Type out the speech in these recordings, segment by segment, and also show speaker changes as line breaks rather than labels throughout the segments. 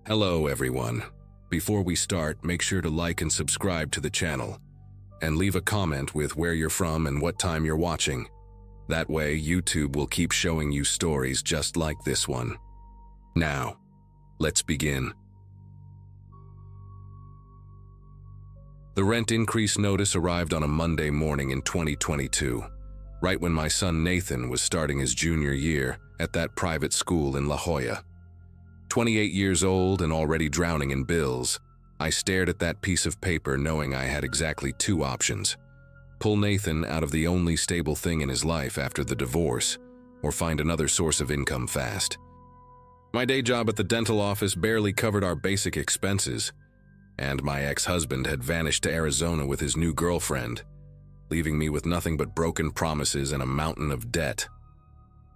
Hello everyone. Before we start, make sure to like and subscribe to the channel, and leave a comment with where you're from and what time you're watching. That way, YouTube will keep showing you stories just like this one. Now, let's begin. The rent increase notice arrived on a Monday morning in 2022, right when my son Nathan was starting his junior year at that private school in La Jolla. 28 years old and already drowning in bills, I stared at that piece of paper knowing I had exactly two options: pull Nathan out of the only stable thing in his life after the divorce, or find another source of income fast. My day job at the dental office barely covered our basic expenses, and my ex-husband had vanished to Arizona with his new girlfriend, leaving me with nothing but broken promises and a mountain of debt.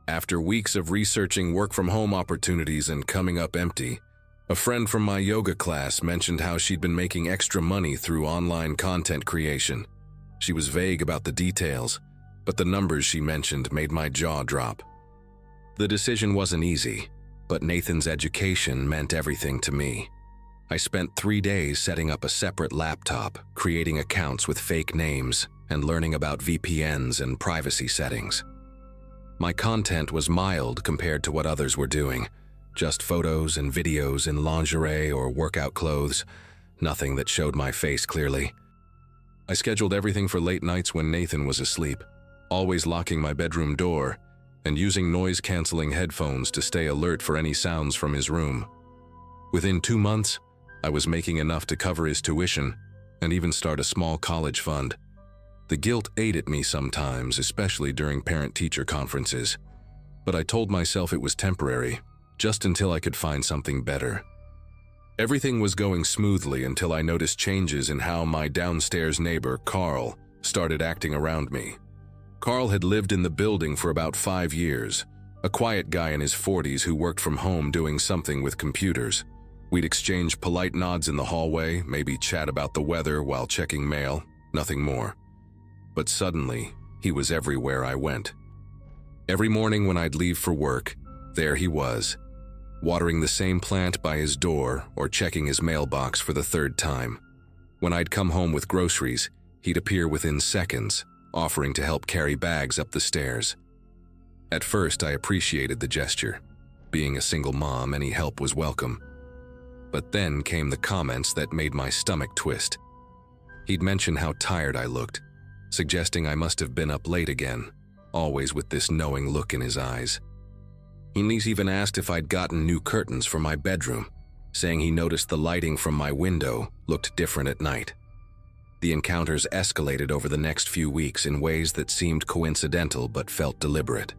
After weeks of researching work-from-home opportunities and coming up empty, a friend from my yoga class mentioned how she'd been making extra money through online content creation. She was vague about the details, but the numbers she mentioned made my jaw drop. The decision wasn't easy, but Nathan's education meant everything to me. I spent 3 days setting up a separate laptop, creating accounts with fake names, and learning about VPNs and privacy settings. My content was mild compared to what others were doing, just photos and videos in lingerie or workout clothes, nothing that showed my face clearly. I scheduled everything for late nights when Nathan was asleep, always locking my bedroom door and using noise-canceling headphones to stay alert for any sounds from his room. Within 2 months, I was making enough to cover his tuition and even start a small college fund. The guilt ate at me sometimes, especially during parent-teacher conferences, but I told myself it was temporary, just until I could find something better. Everything was going smoothly until I noticed changes in how my downstairs neighbor, Carl, started acting around me. Carl had lived in the building for about 5 years, a quiet guy in his 40s who worked from home doing something with computers. We'd exchange polite nods in the hallway, maybe chat about the weather while checking mail, nothing more. But suddenly, he was everywhere I went. Every morning when I'd leave for work, there he was, watering the same plant by his door or checking his mailbox for the 3rd time. When I'd come home with groceries, he'd appear within seconds, offering to help carry bags up the stairs. At first, I appreciated the gesture. Being a single mom, any help was welcome. But then came the comments that made my stomach twist. He'd mention how tired I looked, suggesting I must have been up late again, always with this knowing look in his eyes. He even asked if I'd gotten new curtains for my bedroom, saying he noticed the lighting from my window looked different at night. The encounters escalated over the next few weeks in ways that seemed coincidental but felt deliberate.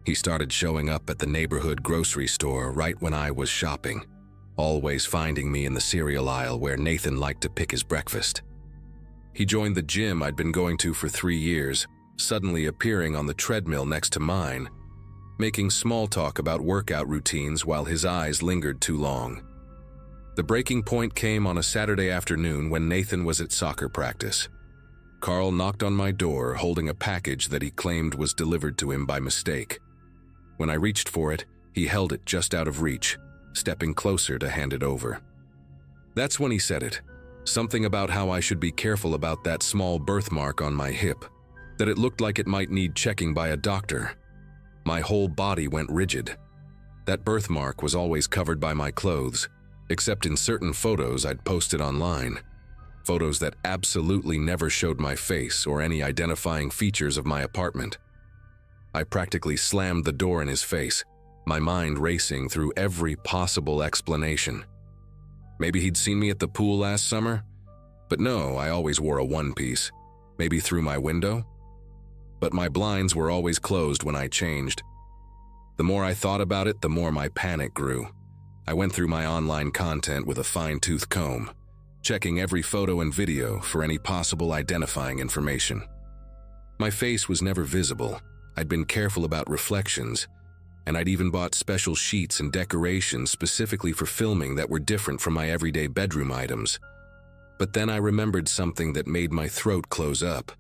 He started showing up at the neighborhood grocery store right when I was shopping, always finding me in the cereal aisle where Nathan liked to pick his breakfast. He joined the gym I'd been going to for 3 years, suddenly appearing on the treadmill next to mine, making small talk about workout routines while his eyes lingered too long. The breaking point came on a Saturday afternoon when Nathan was at soccer practice. Carl knocked on my door holding a package that he claimed was delivered to him by mistake. When I reached for it, he held it just out of reach, stepping closer to hand it over. That's when he said it. Something about how I should be careful about that small birthmark on my hip, that it looked like it might need checking by a doctor. My whole body went rigid. That birthmark was always covered by my clothes, except in certain photos I'd posted online. Photos that absolutely never showed my face or any identifying features of my apartment. I practically slammed the door in his face, my mind racing through every possible explanation. Maybe he'd seen me at the pool last summer? But no, I always wore a one-piece. Maybe through my window? But my blinds were always closed when I changed. The more I thought about it, the more my panic grew. I went through my online content with a fine-tooth comb, checking every photo and video for any possible identifying information. My face was never visible. I'd been careful about reflections, and I'd even bought special sheets and decorations specifically for filming that were different from my everyday bedroom items. But then I remembered something that made my throat close up.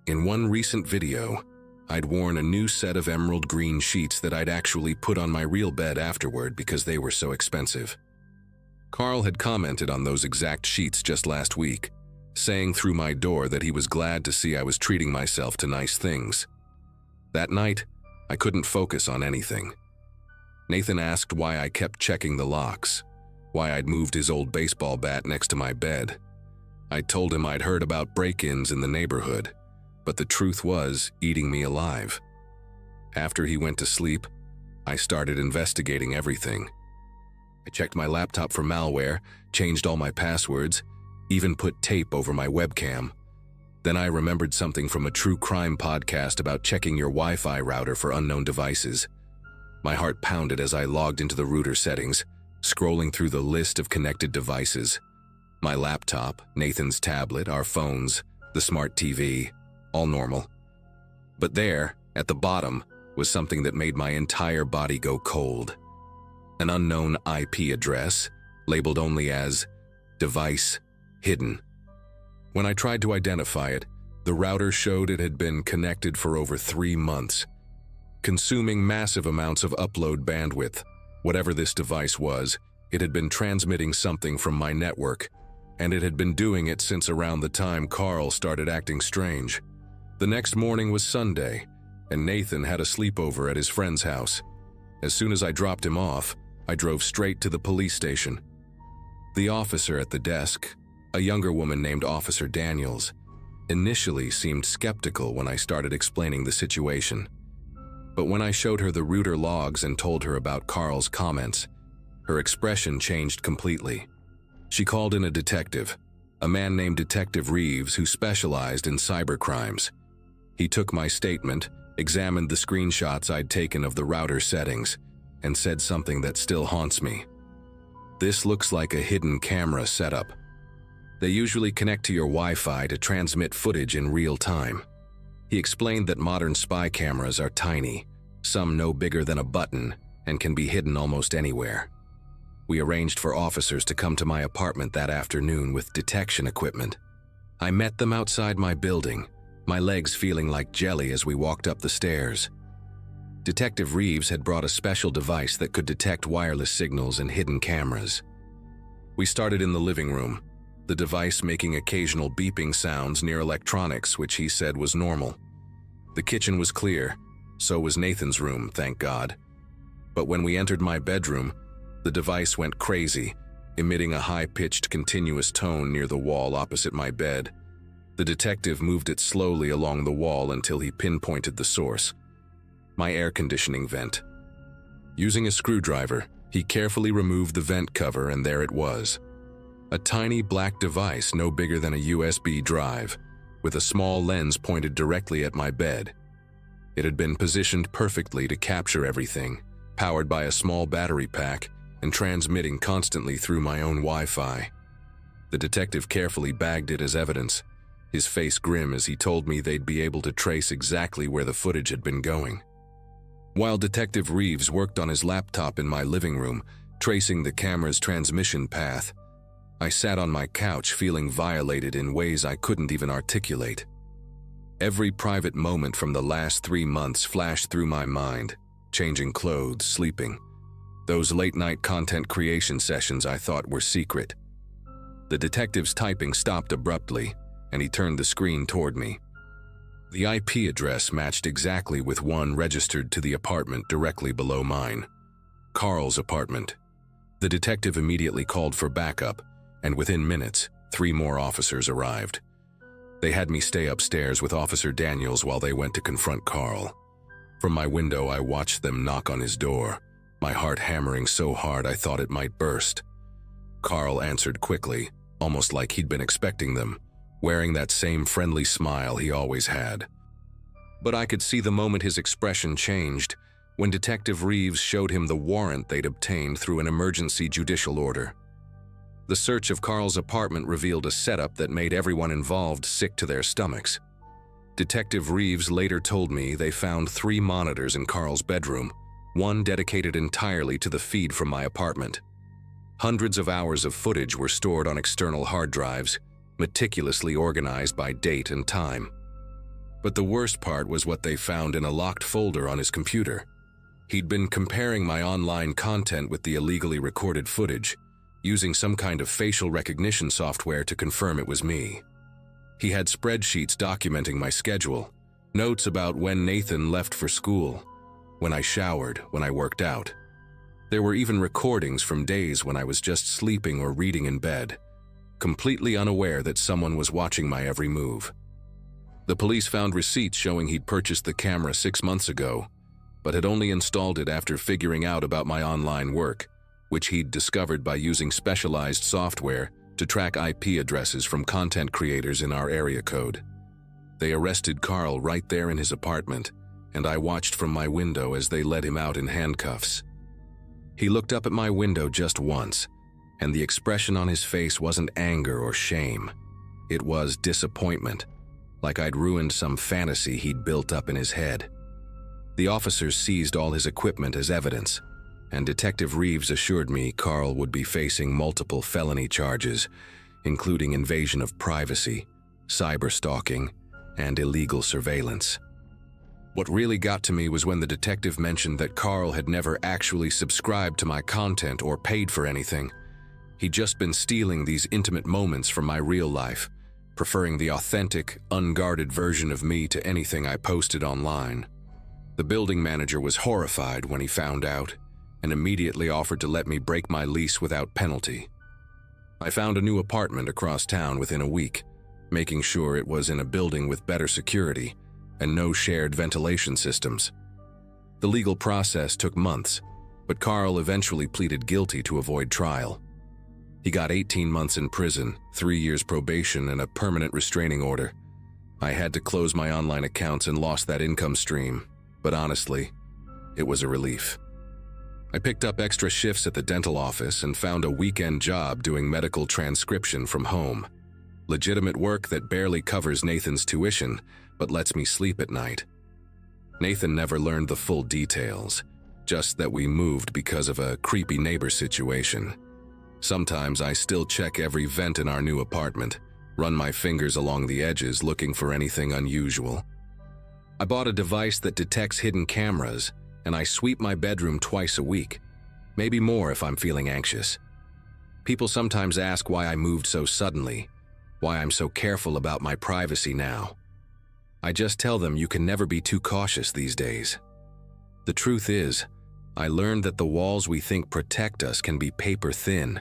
In one recent video, I'd worn a new set of emerald green sheets that I'd actually put on my real bed afterward because they were so expensive. Carl had commented on those exact sheets just last week, saying through my door that he was glad to see I was treating myself to nice things. That night, I couldn't focus on anything. Nathan asked why I kept checking the locks, why I'd moved his old baseball bat next to my bed. I told him I'd heard about break-ins in the neighborhood, but the truth was eating me alive. After he went to sleep, I started investigating everything. I checked my laptop for malware, changed all my passwords, even put tape over my webcam. Then I remembered something from a true crime podcast about checking your Wi-Fi router for unknown devices. My heart pounded as I logged into the router settings, scrolling through the list of connected devices. My laptop, Nathan's tablet, our phones, the smart TV, all normal. But there, at the bottom, was something that made my entire body go cold. An unknown IP address, labeled only as device hidden. When I tried to identify it, the router showed it had been connected for over 3 months, consuming massive amounts of upload bandwidth. Whatever this device was, it had been transmitting something from my network, and it had been doing it since around the time Carl started acting strange. The next morning was Sunday, and Nathan had a sleepover at his friend's house. As soon as I dropped him off, I drove straight to the police station. The officer at the desk, a younger woman named Officer Daniels, initially seemed skeptical when I started explaining the situation. But when I showed her the router logs and told her about Carl's comments, her expression changed completely. She called in a detective, a man named Detective Reeves who specialized in cybercrimes. He took my statement, examined the screenshots I'd taken of the router settings, and said something that still haunts me. "This looks like a hidden camera setup. They usually connect to your Wi-Fi to transmit footage in real time." He explained that modern spy cameras are tiny, some no bigger than a button, and can be hidden almost anywhere. We arranged for officers to come to my apartment that afternoon with detection equipment. I met them outside my building, my legs feeling like jelly as we walked up the stairs. Detective Reeves had brought a special device that could detect wireless signals and hidden cameras. We started in the living room, the device making occasional beeping sounds near electronics, which he said was normal. The kitchen was clear, so was Nathan's room, thank God. But when we entered my bedroom, the device went crazy, emitting a high-pitched continuous tone near the wall opposite my bed. The detective moved it slowly along the wall until he pinpointed the source: my air conditioning vent. Using a screwdriver, he carefully removed the vent cover, and there it was. A tiny black device no bigger than a USB drive, with a small lens pointed directly at my bed. It had been positioned perfectly to capture everything, powered by a small battery pack and transmitting constantly through my own Wi-Fi. The detective carefully bagged it as evidence, his face grim as he told me they'd be able to trace exactly where the footage had been going. While Detective Reeves worked on his laptop in my living room, tracing the camera's transmission path, I sat on my couch feeling violated in ways I couldn't even articulate. Every private moment from the last 3 months flashed through my mind: changing clothes, sleeping. Those late-night content creation sessions I thought were secret. The detective's typing stopped abruptly, and he turned the screen toward me. The IP address matched exactly with one registered to the apartment directly below mine: Carl's apartment. The detective immediately called for backup, and within minutes, 3 more officers arrived. They had me stay upstairs with Officer Daniels while they went to confront Carl. From my window, I watched them knock on his door, my heart hammering so hard I thought it might burst. Carl answered quickly, almost like he'd been expecting them, wearing that same friendly smile he always had. But I could see the moment his expression changed, when Detective Reeves showed him the warrant they'd obtained through an emergency judicial order. The search of Carl's apartment revealed a setup that made everyone involved sick to their stomachs. Detective Reeves later told me they found 3 monitors in Carl's bedroom, one dedicated entirely to the feed from my apartment. Hundreds of hours of footage were stored on external hard drives, meticulously organized by date and time. But the worst part was what they found in a locked folder on his computer. He'd been comparing my online content with the illegally recorded footage, using some kind of facial recognition software to confirm it was me. He had spreadsheets documenting my schedule, notes about when Nathan left for school, when I showered, when I worked out. There were even recordings from days when I was just sleeping or reading in bed, completely unaware that someone was watching my every move. The police found receipts showing he'd purchased the camera 6 months ago, but had only installed it after figuring out about my online work, which he'd discovered by using specialized software to track IP addresses from content creators in our area code. They arrested Carl right there in his apartment, and I watched from my window as they led him out in handcuffs. He looked up at my window just once, and the expression on his face wasn't anger or shame. It was disappointment, like I'd ruined some fantasy he'd built up in his head. The officers seized all his equipment as evidence, and Detective Reeves assured me Carl would be facing multiple felony charges, including invasion of privacy, cyberstalking, and illegal surveillance. What really got to me was when the detective mentioned that Carl had never actually subscribed to my content or paid for anything. He'd just been stealing these intimate moments from my real life, preferring the authentic, unguarded version of me to anything I posted online. The building manager was horrified when he found out, and immediately offered to let me break my lease without penalty. I found a new apartment across town within a week, making sure it was in a building with better security and no shared ventilation systems. The legal process took months, but Carl eventually pleaded guilty to avoid trial. He got 18 months in prison, 3 years probation, and a permanent restraining order. I had to close my online accounts and lost that income stream, but honestly, it was a relief. I picked up extra shifts at the dental office and found a weekend job doing medical transcription from home. Legitimate work that barely covers Nathan's tuition, but lets me sleep at night. Nathan never learned the full details, just that we moved because of a creepy neighbor situation. Sometimes I still check every vent in our new apartment, run my fingers along the edges looking for anything unusual. I bought a device that detects hidden cameras, and I sweep my bedroom twice a week, maybe more if I'm feeling anxious. People sometimes ask why I moved so suddenly, why I'm so careful about my privacy now. I just tell them you can never be too cautious these days. The truth is, I learned that the walls we think protect us can be paper thin,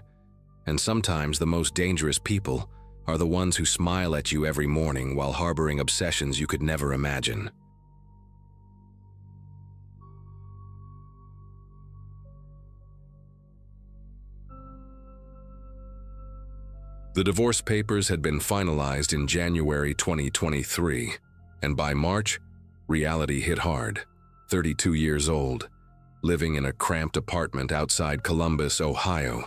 and sometimes the most dangerous people are the ones who smile at you every morning while harboring obsessions you could never imagine. The divorce papers had been finalized in January 2023, and by March, reality hit hard. 32 years old, living in a cramped apartment outside Columbus, Ohio,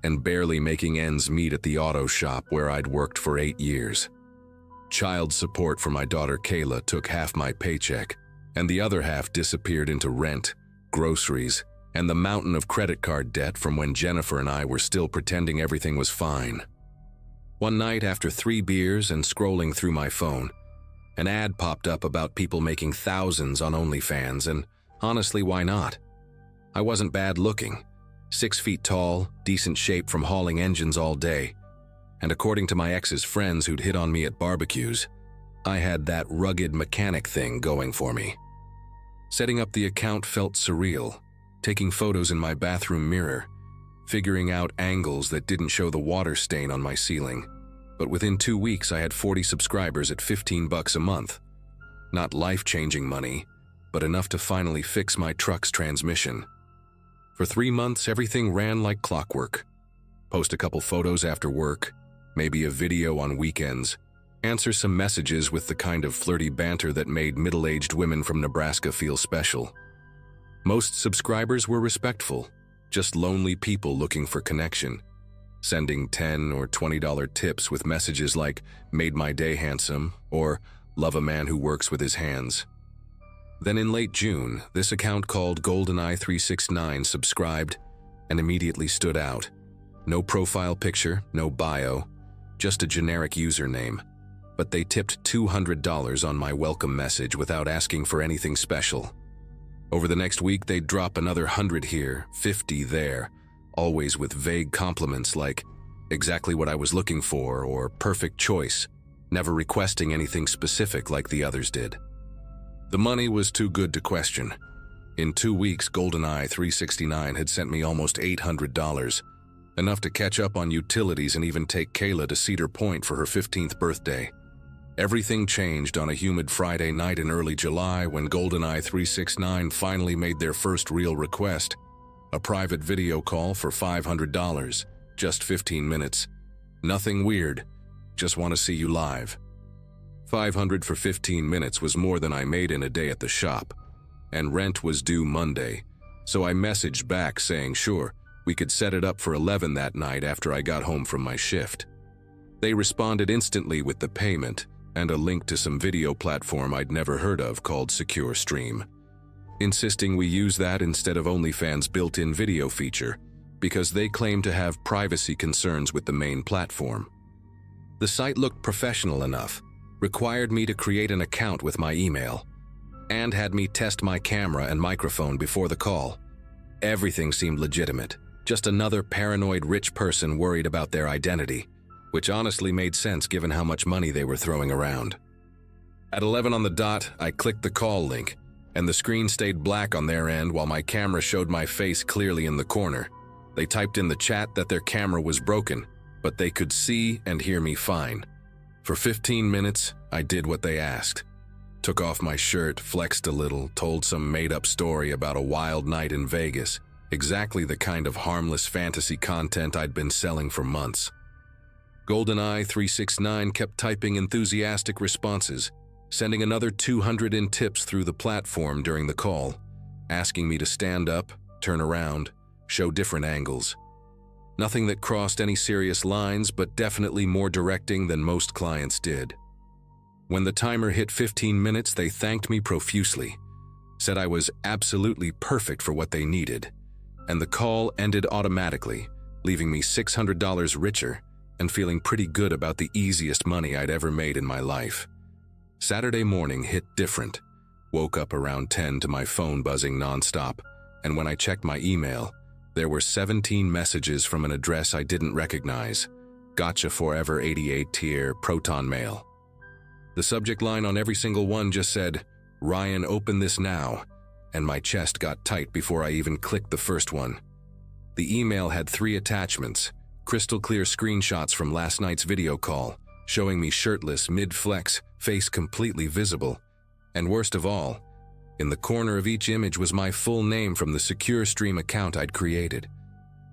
and barely making ends meet at the auto shop where I'd worked for 8 years. Child support for my daughter Kayla took half my paycheck, and the other half disappeared into rent, groceries, and the mountain of credit card debt from when Jennifer and I were still pretending everything was fine. One night, after 3 beers and scrolling through my phone, an ad popped up about people making thousands on OnlyFans, and honestly, why not? I wasn't bad looking, 6 feet tall, decent shape from hauling engines all day, and according to my ex's friends who'd hit on me at barbecues, I had that rugged mechanic thing going for me. Setting up the account felt surreal, taking photos in my bathroom mirror, figuring out angles that didn't show the water stain on my ceiling. But within 2 weeks, I had 40 subscribers at $15 a month. Not life-changing money, but enough to finally fix my truck's transmission. For 3 months, everything ran like clockwork. Post a couple photos after work, maybe a video on weekends, answer some messages with the kind of flirty banter that made middle-aged women from Nebraska feel special. Most subscribers were respectful, just lonely people looking for connection, sending $10 or $20 tips with messages like, "Made my day handsome," or "Love a man who works with his hands." Then in late June, this account called GoldenEye369 subscribed and immediately stood out. No profile picture, no bio, just a generic username. But they tipped $200 on my welcome message without asking for anything special. Over the next week, they'd drop another 100 here, 50 there, always with vague compliments like, exactly what I was looking for or perfect choice, never requesting anything specific like the others did. The money was too good to question. In 2 weeks, GoldenEye 369 had sent me almost $800, enough to catch up on utilities and even take Kayla to Cedar Point for her 15th birthday. Everything changed on a humid Friday night in early July when GoldenEye 369 finally made their first real request, a private video call for $500, just 15 minutes. Nothing weird, just want to see you live. $500 for 15 minutes was more than I made in a day at the shop, and rent was due Monday, so I messaged back saying sure, we could set it up for 11 that night after I got home from my shift. They responded instantly with the payment and a link to some video platform I'd never heard of called Secure Stream, insisting we use that instead of OnlyFans' built-in video feature because they claim to have privacy concerns with the main platform. The site looked professional enough, required me to create an account with my email, and had me test my camera and microphone before the call. Everything seemed legitimate, just another paranoid rich person worried about their identity, which honestly made sense given how much money they were throwing around. At 11 on the dot, I clicked the call link, and the screen stayed black on their end while my camera showed my face clearly in the corner. They typed in the chat that their camera was broken, but they could see and hear me fine. For 15 minutes, I did what they asked. Took off my shirt, flexed a little, told some made-up story about a wild night in Vegas, exactly the kind of harmless fantasy content I'd been selling for months. GoldenEye 369 kept typing enthusiastic responses, sending another 200 in tips through the platform during the call, asking me to stand up, turn around, show different angles. Nothing that crossed any serious lines, but definitely more directing than most clients did. When the timer hit 15 minutes, they thanked me profusely, said I was absolutely perfect for what they needed, and the call ended automatically, leaving me $600 richer and feeling pretty good about the easiest money I'd ever made in my life. Saturday morning hit different. Woke up around 10 to my phone buzzing nonstop, and when I checked my email, there were 17 messages from an address I didn't recognize. Gotcha Forever 88 tier Proton Mail. The subject line on every single one just said, "Ryan, open this now," and my chest got tight before I even clicked the first one. The email had 3 attachments, crystal clear screenshots from last night's video call, showing me shirtless, mid-flex, face completely visible. And worst of all, in the corner of each image was my full name from the Secure Stream account I'd created.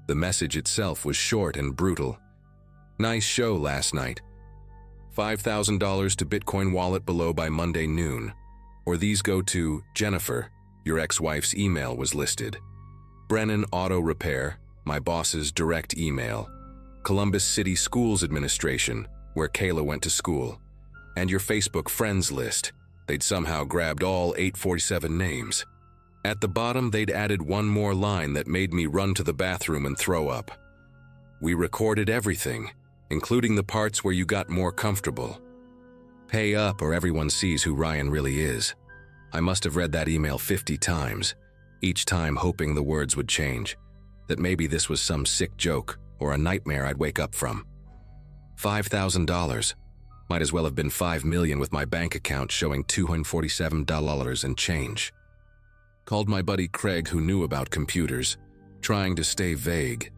The message itself was short and brutal. "Nice show last night. $5,000 to Bitcoin wallet below by Monday noon. Or these go to Jennifer, your ex-wife's email was listed. Brennan Auto Repair, my boss's direct email. Columbus City Schools Administration, where Kayla went to school. And your Facebook friends list. They'd somehow grabbed all 847 names. At the bottom, they'd added one more line that made me run to the bathroom and throw up. We recorded everything, including the parts where you got more comfortable. Pay up or everyone sees who Ryan really is." I must have read that email 50 times, each time hoping the words would change, that maybe this was some sick joke or a nightmare I'd wake up from. $5,000. Might as well have been $5 million with my bank account showing $247 and change. Called my buddy Craig, who knew about computers, trying to stay vague,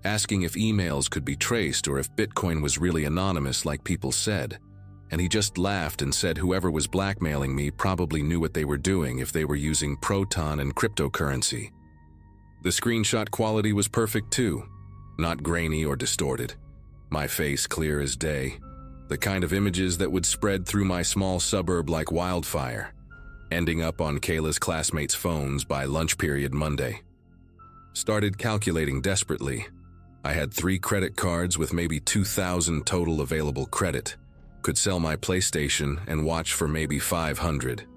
asking if emails could be traced or if Bitcoin was really anonymous like people said, and he just laughed and said whoever was blackmailing me probably knew what they were doing if they were using Proton and cryptocurrency. The screenshot quality was perfect too, not grainy or distorted. My face clear as day, the kind of images that would spread through my small suburb like wildfire, ending up on Kayla's classmates' phones by lunch period Monday. Started calculating desperately. I had 3 credit cards with maybe 2,000 total available credit. Could sell my PlayStation and watch for maybe 500.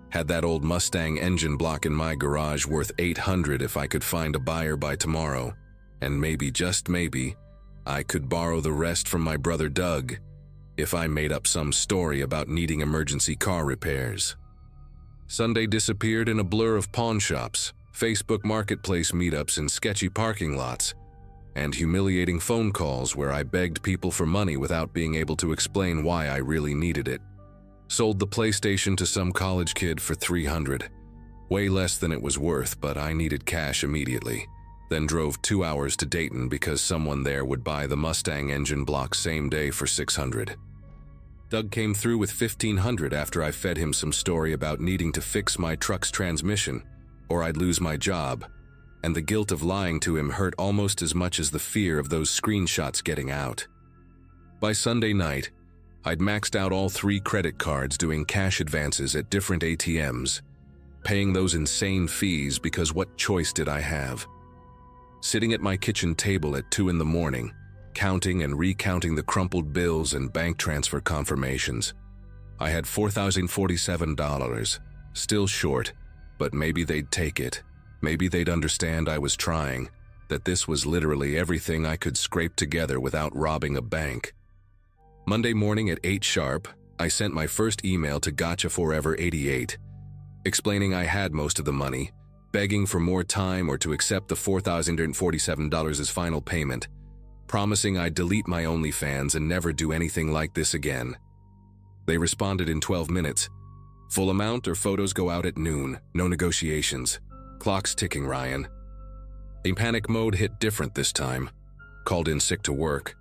Had that old Mustang engine block in my garage worth 800 if I could find a buyer by tomorrow. And maybe, just maybe, I could borrow the rest from my brother Doug if I made up some story about needing emergency car repairs. Sunday disappeared in a blur of pawn shops, Facebook Marketplace meetups in sketchy parking lots, and humiliating phone calls where I begged people for money without being able to explain why I really needed it. Sold the PlayStation to some college kid for $300, way less than it was worth, but I needed cash immediately. Then drove 2 hours to Dayton because someone there would buy the Mustang engine block same day for $600. Doug came through with $1,500 after I fed him some story about needing to fix my truck's transmission or I'd lose my job, and the guilt of lying to him hurt almost as much as the fear of those screenshots getting out. By Sunday night, I'd maxed out all 3 credit cards doing cash advances at different ATMs, paying those insane fees because what choice did I have? Sitting at my kitchen table at 2 in the morning, counting and recounting the crumpled bills and bank transfer confirmations. I had $4,047, still short, but maybe they'd take it. Maybe they'd understand I was trying, that this was literally everything I could scrape together without robbing a bank. Monday morning at 8 sharp, I sent my first email to Gotcha Forever 88, explaining I had most of the money, begging for more time or to accept the $4,047 as final payment, promising I'd delete my OnlyFans and never do anything like this again. They responded in 12 minutes. Full amount or photos go out at noon, no negotiations. Clock's ticking, Ryan. A panic mode hit different this time. Called in sick to work.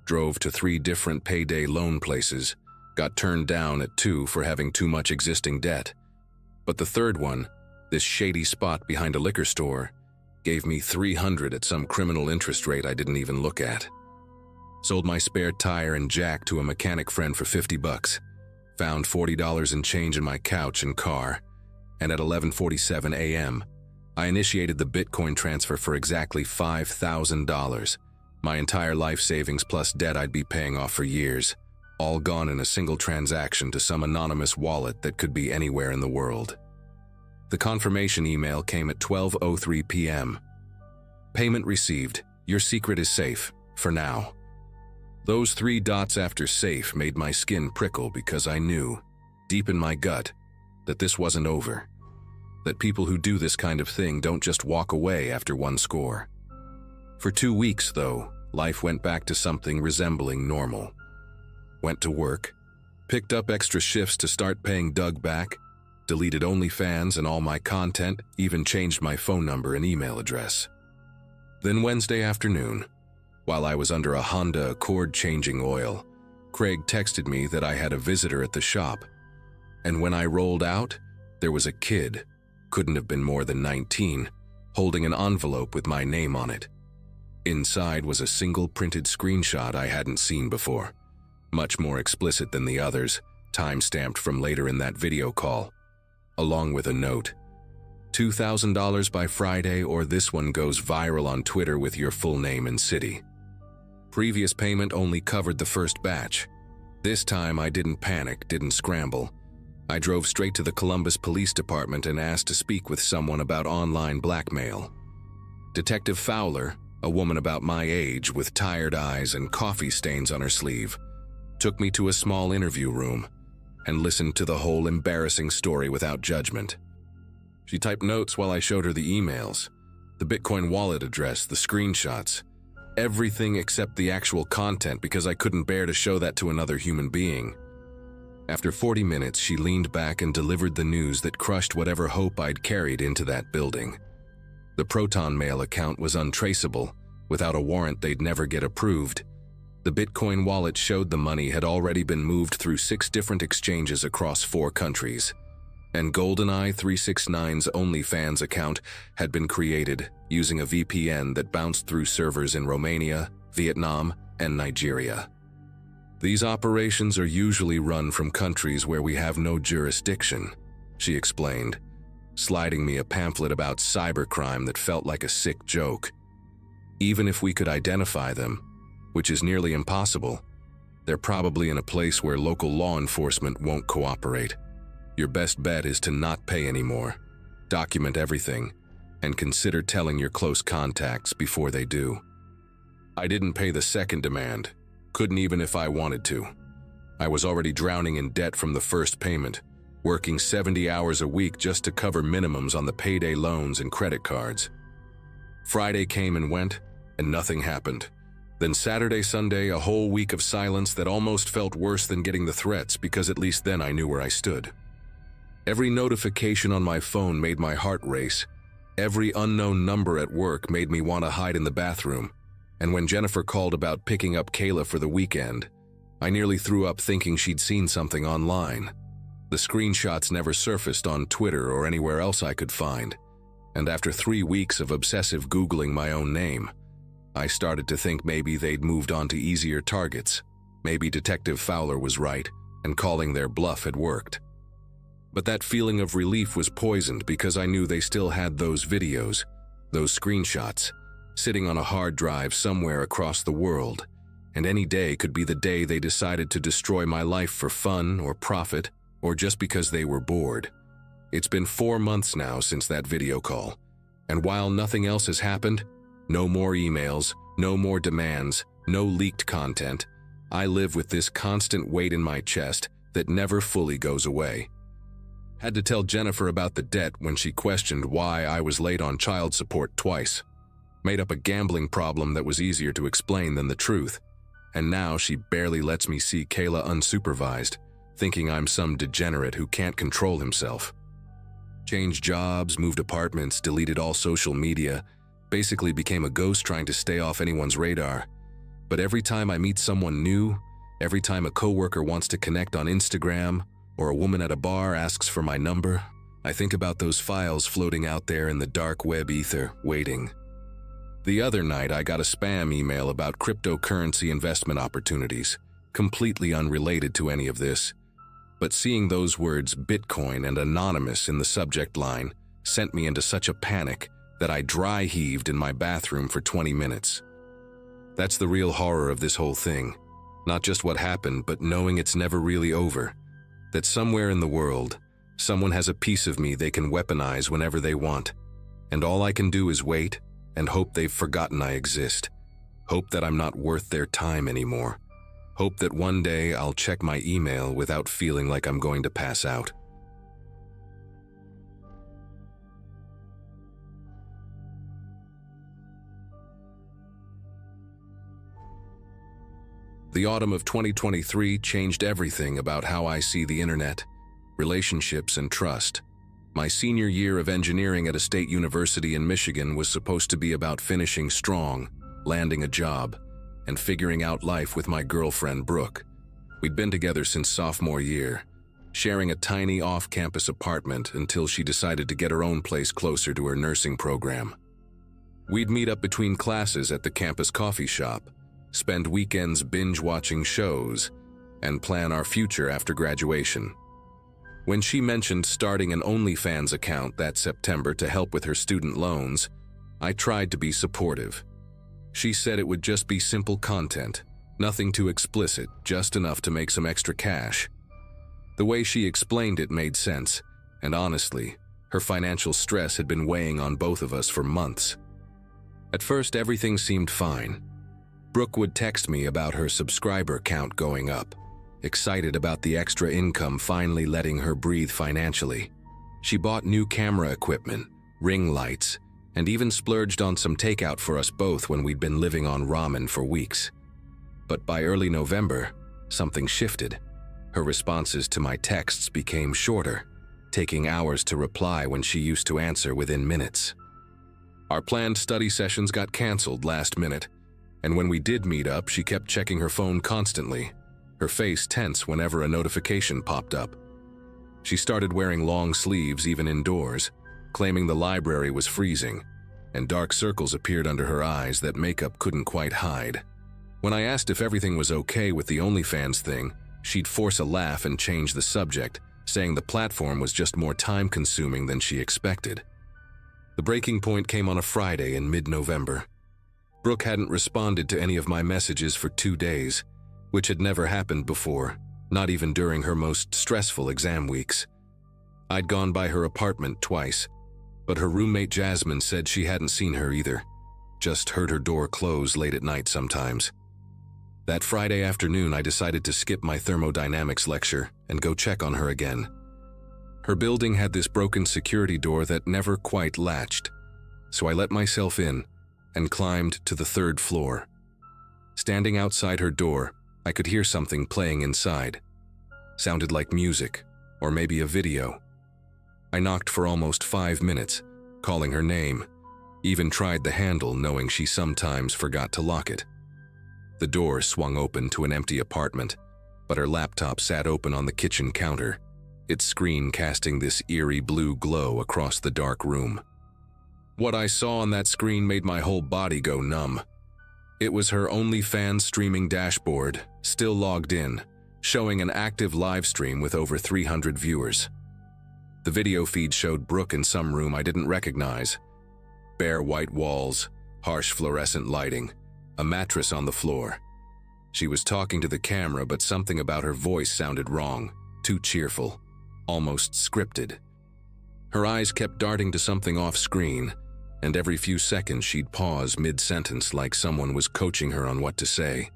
Drove to 3 different payday loan places. Got turned down at 2 for having too much existing debt. But the third one, this shady spot behind a liquor store, gave me $300 at some criminal interest rate I didn't even look at. Sold my spare tire and jack to a mechanic friend for $50. Found $40 in change in my couch and car. And at 11:47 a.m., I initiated the Bitcoin transfer for exactly $5,000. My entire life savings plus debt I'd be paying off for years, all gone in a single transaction to some anonymous wallet that could be anywhere in the world. The confirmation email came at 12:03 p.m. Payment received. Your secret is safe, for now. Those 3 dots after safe made my skin prickle because I knew, deep in my gut, that this wasn't over. That people who do this kind of thing don't just walk away after one score. For 2 weeks, though, life went back to something resembling normal. Went to work, picked up extra shifts to start paying Doug back, deleted OnlyFans and all my content, even changed my phone number and email address. Then Wednesday afternoon, while I was under a Honda Accord changing oil, Craig texted me that I had a visitor at the shop. And when I rolled out, there was a kid, couldn't have been more than 19, holding an envelope with my name on it. Inside was a single printed screenshot I hadn't seen before, much more explicit than the others, time-stamped from later in that video call, along with a note. $2,000 by Friday or this one goes viral on Twitter with your full name and city. Previous payment only covered the first batch. This time I didn't panic, didn't scramble. I drove straight to the Columbus Police Department and asked to speak with someone about online blackmail. Detective Fowler, a woman about my age with tired eyes and coffee stains on her sleeve, took me to a small interview room and listened to the whole embarrassing story without judgment. She typed notes while I showed her the emails, the Bitcoin wallet address, the screenshots, everything except the actual content because I couldn't bear to show that to another human being. After 40 minutes, she leaned back and delivered the news that crushed whatever hope I'd carried into that building. The Proton Mail account was untraceable. Without a warrant, they'd never get approved. The Bitcoin wallet showed the money had already been moved through 6 different exchanges across 4 countries. And GoldenEye 369's OnlyFans account had been created using a VPN that bounced through servers in Romania, Vietnam, and Nigeria. These operations are usually run from countries where we have no jurisdiction, she explained, sliding me a pamphlet about cybercrime that felt like a sick joke. Even if we could identify them, which is nearly impossible, they're probably in a place where local law enforcement won't cooperate. Your best bet is to not pay anymore, document everything, and consider telling your close contacts before they do. I didn't pay the second demand, couldn't even if I wanted to. I was already drowning in debt from the first payment, working 70 hours a week just to cover minimums on the payday loans and credit cards. Friday came and went, and nothing happened. Then Saturday, Sunday, a whole week of silence that almost felt worse than getting the threats, because at least then I knew where I stood. Every notification on my phone made my heart race. Every unknown number at work made me want to hide in the bathroom. And when Jennifer called about picking up Kayla for the weekend, I nearly threw up thinking she'd seen something online. The screenshots never surfaced on Twitter or anywhere else I could find. And after 3 weeks of obsessive Googling my own name, I started to think maybe they'd moved on to easier targets. Maybe Detective Fowler was right, and calling their bluff had worked. But that feeling of relief was poisoned because I knew they still had those videos, those screenshots, sitting on a hard drive somewhere across the world, and any day could be the day they decided to destroy my life for fun or profit, or just because they were bored. It's been 4 months now since that video call, and while nothing else has happened, no more emails, no more demands, no leaked content, I live with this constant weight in my chest that never fully goes away. Had to tell Jennifer about the debt when she questioned why I was late on child support twice. Made up a gambling problem that was easier to explain than the truth. And now she barely lets me see Kayla unsupervised, thinking I'm some degenerate who can't control himself. Changed jobs, moved apartments, deleted all social media, basically became a ghost trying to stay off anyone's radar. But every time I meet someone new, every time a coworker wants to connect on Instagram, or a woman at a bar asks for my number, I think about those files floating out there in the dark web ether, waiting. The other night, I got a spam email about cryptocurrency investment opportunities, completely unrelated to any of this. But seeing those words Bitcoin and anonymous in the subject line sent me into such a panic that I dry heaved in my bathroom for 20 minutes. That's the real horror of this whole thing. Not just what happened, but knowing it's never really over. That somewhere in the world, someone has a piece of me they can weaponize whenever they want. And all I can do is wait and hope they've forgotten I exist. Hope that I'm not worth their time anymore. Hope that one day I'll check my email without feeling like I'm going to pass out. The autumn of 2023 changed everything about how I see the internet, relationships, and trust. My senior year of engineering at a state university in Michigan was supposed to be about finishing strong, landing a job, and figuring out life with my girlfriend, Brooke. We'd been together since sophomore year, sharing a tiny off-campus apartment until she decided to get her own place closer to her nursing program. We'd meet up between classes at the campus coffee shop, spend weekends binge-watching shows, and plan our future after graduation. When she mentioned starting an OnlyFans account that September to help with her student loans, I tried to be supportive. She said it would just be simple content, nothing too explicit, just enough to make some extra cash. The way she explained it made sense, and honestly, her financial stress had been weighing on both of us for months. At first, everything seemed fine. Brooke would text me about her subscriber count going up, excited about the extra income finally letting her breathe financially. She bought new camera equipment, ring lights, and even splurged on some takeout for us both when we'd been living on ramen for weeks. But by early November, something shifted. Her responses to my texts became shorter, taking hours to reply when she used to answer within minutes. Our planned study sessions got canceled last minute, and when we did meet up, she kept checking her phone constantly, her face tense whenever a notification popped up. She started wearing long sleeves even indoors, claiming the library was freezing, and dark circles appeared under her eyes that makeup couldn't quite hide. When I asked if everything was okay with the OnlyFans thing, she'd force a laugh and change the subject, saying the platform was just more time-consuming than she expected. The breaking point came on a Friday in mid-November. Brooke hadn't responded to any of my messages for 2 days, which had never happened before, not even during her most stressful exam weeks. I'd gone by her apartment twice, but her roommate Jasmine said she hadn't seen her either, just heard her door close late at night sometimes. That Friday afternoon, I decided to skip my thermodynamics lecture and go check on her again. Her building had this broken security door that never quite latched, so I let myself in and climbed to the 3rd floor. Standing outside her door, I could hear something playing inside. Sounded like music, or maybe a video. I knocked for almost 5 minutes, calling her name, even tried the handle knowing she sometimes forgot to lock it. The door swung open to an empty apartment, but her laptop sat open on the kitchen counter, its screen casting this eerie blue glow across the dark room. What I saw on that screen made my whole body go numb. It was her OnlyFans streaming dashboard, still logged in, showing an active live stream with over 300 viewers. The video feed showed Brooke in some room I didn't recognize. Bare white walls, harsh fluorescent lighting, a mattress on the floor. She was talking to the camera, but something about her voice sounded wrong, too cheerful, almost scripted. Her eyes kept darting to something off-screen, and every few seconds she'd pause mid-sentence like someone was coaching her on what to say.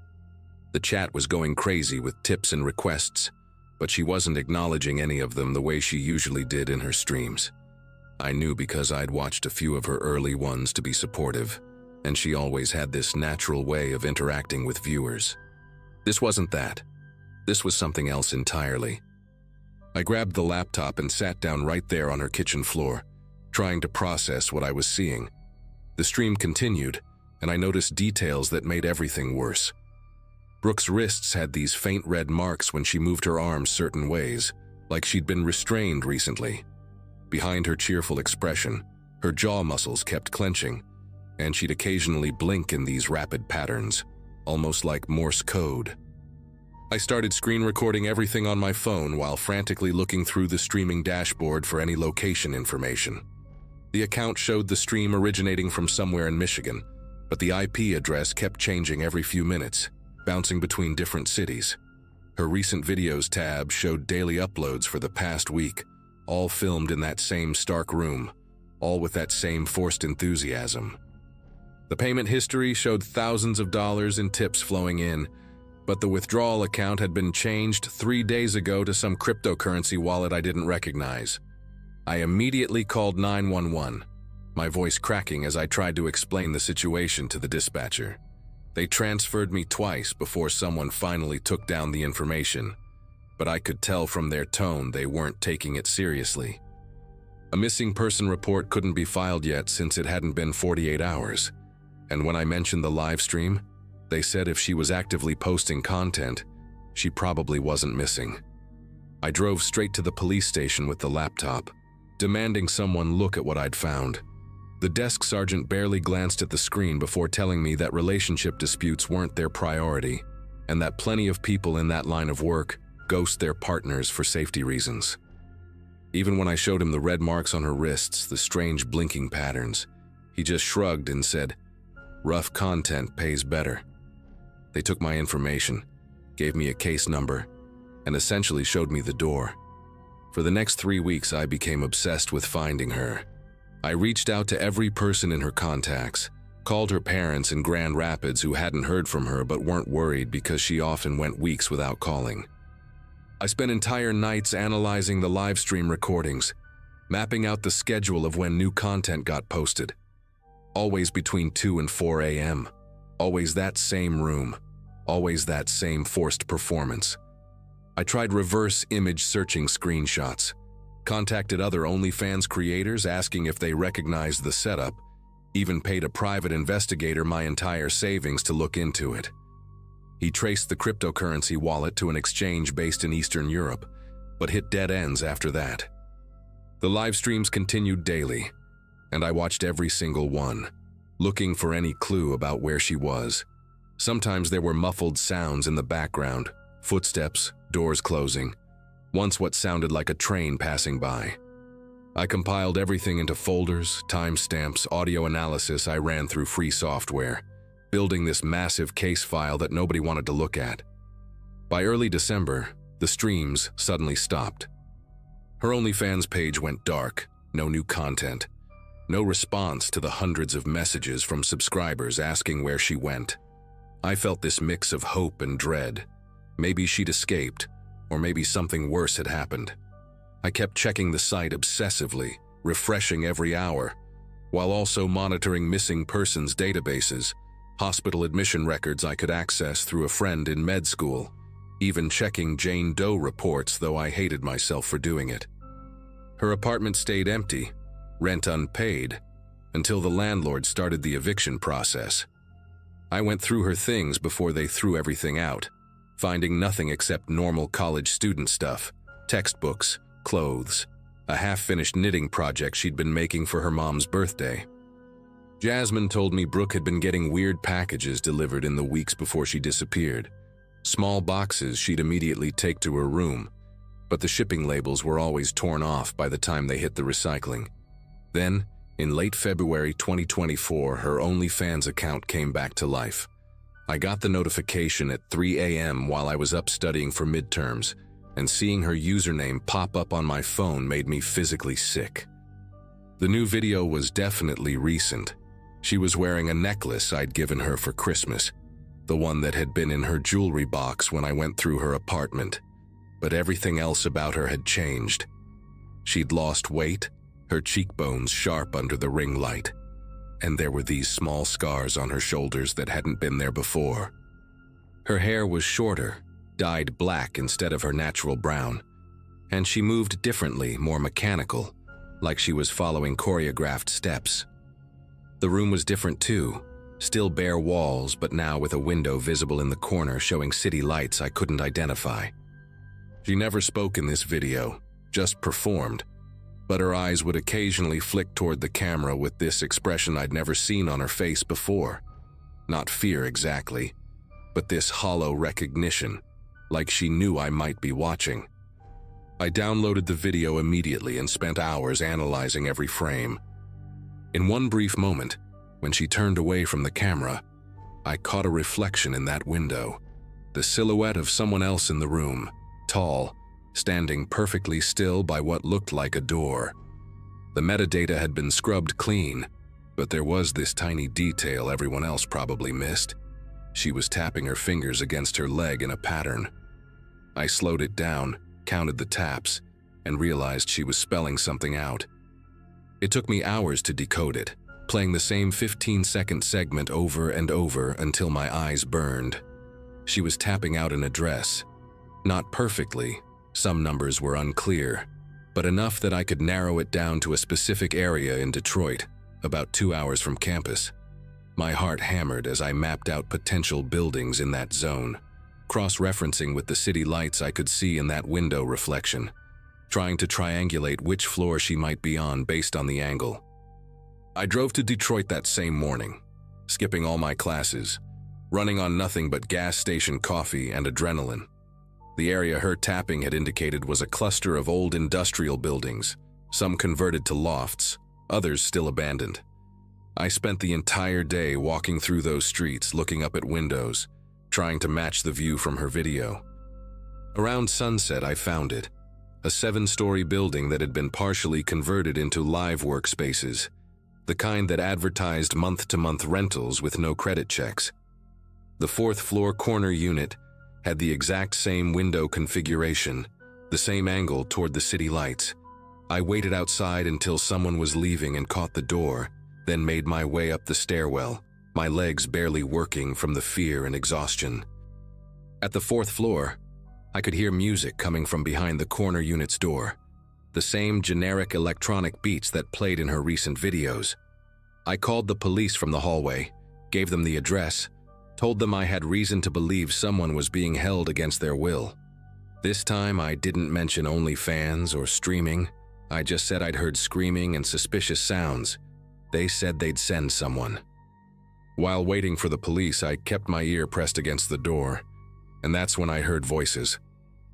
The chat was going crazy with tips and requests, but she wasn't acknowledging any of them the way she usually did in her streams. I knew because I'd watched a few of her early ones to be supportive, and she always had this natural way of interacting with viewers. This wasn't that. This was something else entirely. I grabbed the laptop and sat down right there on her kitchen floor, trying to process what I was seeing. The stream continued, and I noticed details that made everything worse. Brooke's wrists had these faint red marks when she moved her arms certain ways, like she'd been restrained recently. Behind her cheerful expression, her jaw muscles kept clenching, and she'd occasionally blink in these rapid patterns, almost like Morse code. I started screen recording everything on my phone while frantically looking through the streaming dashboard for any location information. The account showed the stream originating from somewhere in Michigan, but the IP address kept changing every few minutes, bouncing between different cities. Her recent videos tab showed daily uploads for the past week, all filmed in that same stark room, all with that same forced enthusiasm. The payment history showed thousands of dollars in tips flowing in, but the withdrawal account had been changed 3 days ago to some cryptocurrency wallet I didn't recognize. I immediately called 911, my voice cracking as I tried to explain the situation to the dispatcher. They transferred me twice before someone finally took down the information, but I could tell from their tone they weren't taking it seriously. A missing person report couldn't be filed yet since it hadn't been 48 hours, and when I mentioned the live stream, they said if she was actively posting content, she probably wasn't missing. I drove straight to the police station with the laptop, demanding someone look at what I'd found. The desk sergeant barely glanced at the screen before telling me that relationship disputes weren't their priority, and that plenty of people in that line of work ghost their partners for safety reasons. Even when I showed him the red marks on her wrists, the strange blinking patterns, he just shrugged and said, "Rough content pays better." They took my information, gave me a case number, and essentially showed me the door. For the next 3 weeks, I became obsessed with finding her. I reached out to every person in her contacts, called her parents in Grand Rapids who hadn't heard from her but weren't worried because she often went weeks without calling. I spent entire nights analyzing the live stream recordings, mapping out the schedule of when new content got posted. Always between 2 and 4 a.m., always that same room, always that same forced performance. I tried reverse image searching screenshots, contacted other OnlyFans creators asking if they recognized the setup, even paid a private investigator my entire savings to look into it. He traced the cryptocurrency wallet to an exchange based in Eastern Europe, but hit dead ends after that. The live streams continued daily, and I watched every single one, looking for any clue about where she was. Sometimes there were muffled sounds in the background, footsteps, doors closing, once what sounded like a train passing by. I compiled everything into folders, timestamps, audio analysis I ran through free software, building this massive case file that nobody wanted to look at. By early December, the streams suddenly stopped. Her OnlyFans page went dark, no new content, no response to the hundreds of messages from subscribers asking where she went. I felt this mix of hope and dread. Maybe she'd escaped, or maybe something worse had happened. I kept checking the site obsessively, refreshing every hour, while also monitoring missing persons databases, hospital admission records I could access through a friend in med school, even checking Jane Doe reports, though I hated myself for doing it. Her apartment stayed empty, rent unpaid, until the landlord started the eviction process. I went through her things before they threw everything out, finding nothing except normal college student stuff, textbooks, clothes, a half-finished knitting project she'd been making for her mom's birthday. Jasmine told me Brooke had been getting weird packages delivered in the weeks before she disappeared. Small boxes she'd immediately take to her room, but the shipping labels were always torn off by the time they hit the recycling. Then, in late February 2024, her OnlyFans account came back to life. I got the notification at 3 a.m. while I was up studying for midterms, and seeing her username pop up on my phone made me physically sick. The new video was definitely recent. She was wearing a necklace I'd given her for Christmas, the one that had been in her jewelry box when I went through her apartment. But everything else about her had changed. She'd lost weight, her cheekbones sharp under the ring light, and there were these small scars on her shoulders that hadn't been there before. Her hair was shorter, dyed black instead of her natural brown, and she moved differently, more mechanical, like she was following choreographed steps. The room was different too, still bare walls, but now with a window visible in the corner showing city lights I couldn't identify. She never spoke in this video, just performed, but her eyes would occasionally flick toward the camera with this expression I'd never seen on her face before. Not fear exactly, but this hollow recognition, like she knew I might be watching. I downloaded the video immediately and spent hours analyzing every frame. In one brief moment, when she turned away from the camera, I caught a reflection in that window, the silhouette of someone else in the room, tall, standing perfectly still by what looked like a door. The metadata had been scrubbed clean, but there was this tiny detail everyone else probably missed. She was tapping her fingers against her leg in a pattern. I slowed it down, counted the taps, and realized she was spelling something out. It took me hours to decode it, playing the same 15-second segment over and over until my eyes burned. She was tapping out an address. Not perfectly, some numbers were unclear, but enough that I could narrow it down to a specific area in Detroit, about 2 hours from campus. My heart hammered as I mapped out potential buildings in that zone, cross-referencing with the city lights I could see in that window reflection, trying to triangulate which floor she might be on based on the angle. I drove to Detroit that same morning, skipping all my classes, running on nothing but gas station coffee and adrenaline. The area her tapping had indicated was a cluster of old industrial buildings, some converted to lofts, others still abandoned. I spent the entire day walking through those streets, looking up at windows, trying to match the view from her video. Around sunset, I found it, a 7-story building that had been partially converted into live workspaces, the kind that advertised month-to-month rentals with no credit checks. The 4th-floor corner unit had the exact same window configuration, the same angle toward the city lights. I waited outside until someone was leaving and caught the door, then made my way up the stairwell, my legs barely working from the fear and exhaustion. At the 4th floor, I could hear music coming from behind the corner unit's door, the same generic electronic beats that played in her recent videos. I called the police from the hallway, gave them the address, told them I had reason to believe someone was being held against their will. This time I didn't mention OnlyFans or streaming. I just said I'd heard screaming and suspicious sounds. They said they'd send someone. While waiting for the police, I kept my ear pressed against the door, and that's when I heard voices.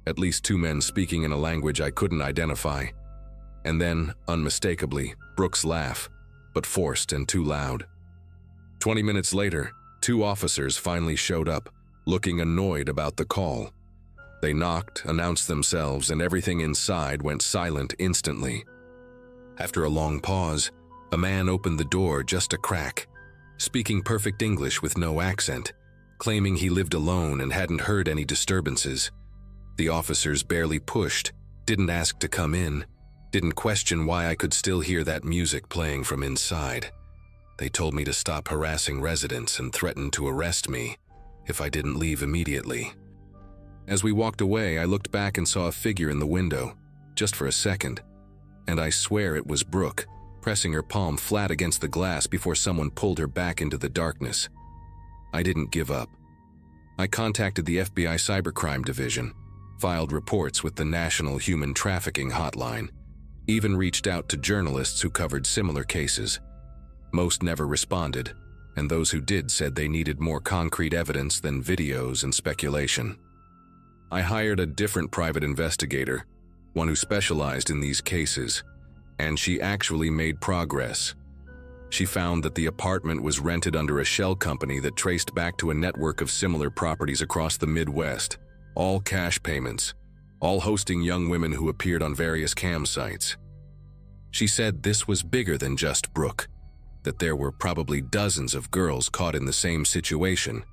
At least 2 men speaking in a language I couldn't identify. And then, unmistakably, Brooke's laugh, but forced and too loud. 20 minutes later, 2 officers finally showed up, looking annoyed about the call. They knocked, announced themselves, and everything inside went silent instantly. After a long pause, a man opened the door just a crack, speaking perfect English with no accent, claiming he lived alone and hadn't heard any disturbances. The officers barely pushed, didn't ask to come in, Didn't question why I could still hear that music playing from inside. They told me to stop harassing residents and threatened to arrest me if I didn't leave immediately. As we walked away, I looked back and saw a figure in the window, just for a second, and I swear it was Brooke, pressing her palm flat against the glass before someone pulled her back into the darkness. I didn't give up. I contacted the FBI Cybercrime Division, filed reports with the National Human Trafficking Hotline, even reached out to journalists who covered similar cases. Most never responded, and those who did said they needed more concrete evidence than videos and speculation. I hired a different private investigator, one who specialized in these cases, and she actually made progress. She found that the apartment was rented under a shell company that traced back to a network of similar properties across the Midwest, all cash payments, all hosting young women who appeared on various cam sites. She said this was bigger than just Brooke, that there were probably dozens of girls caught in the same situation,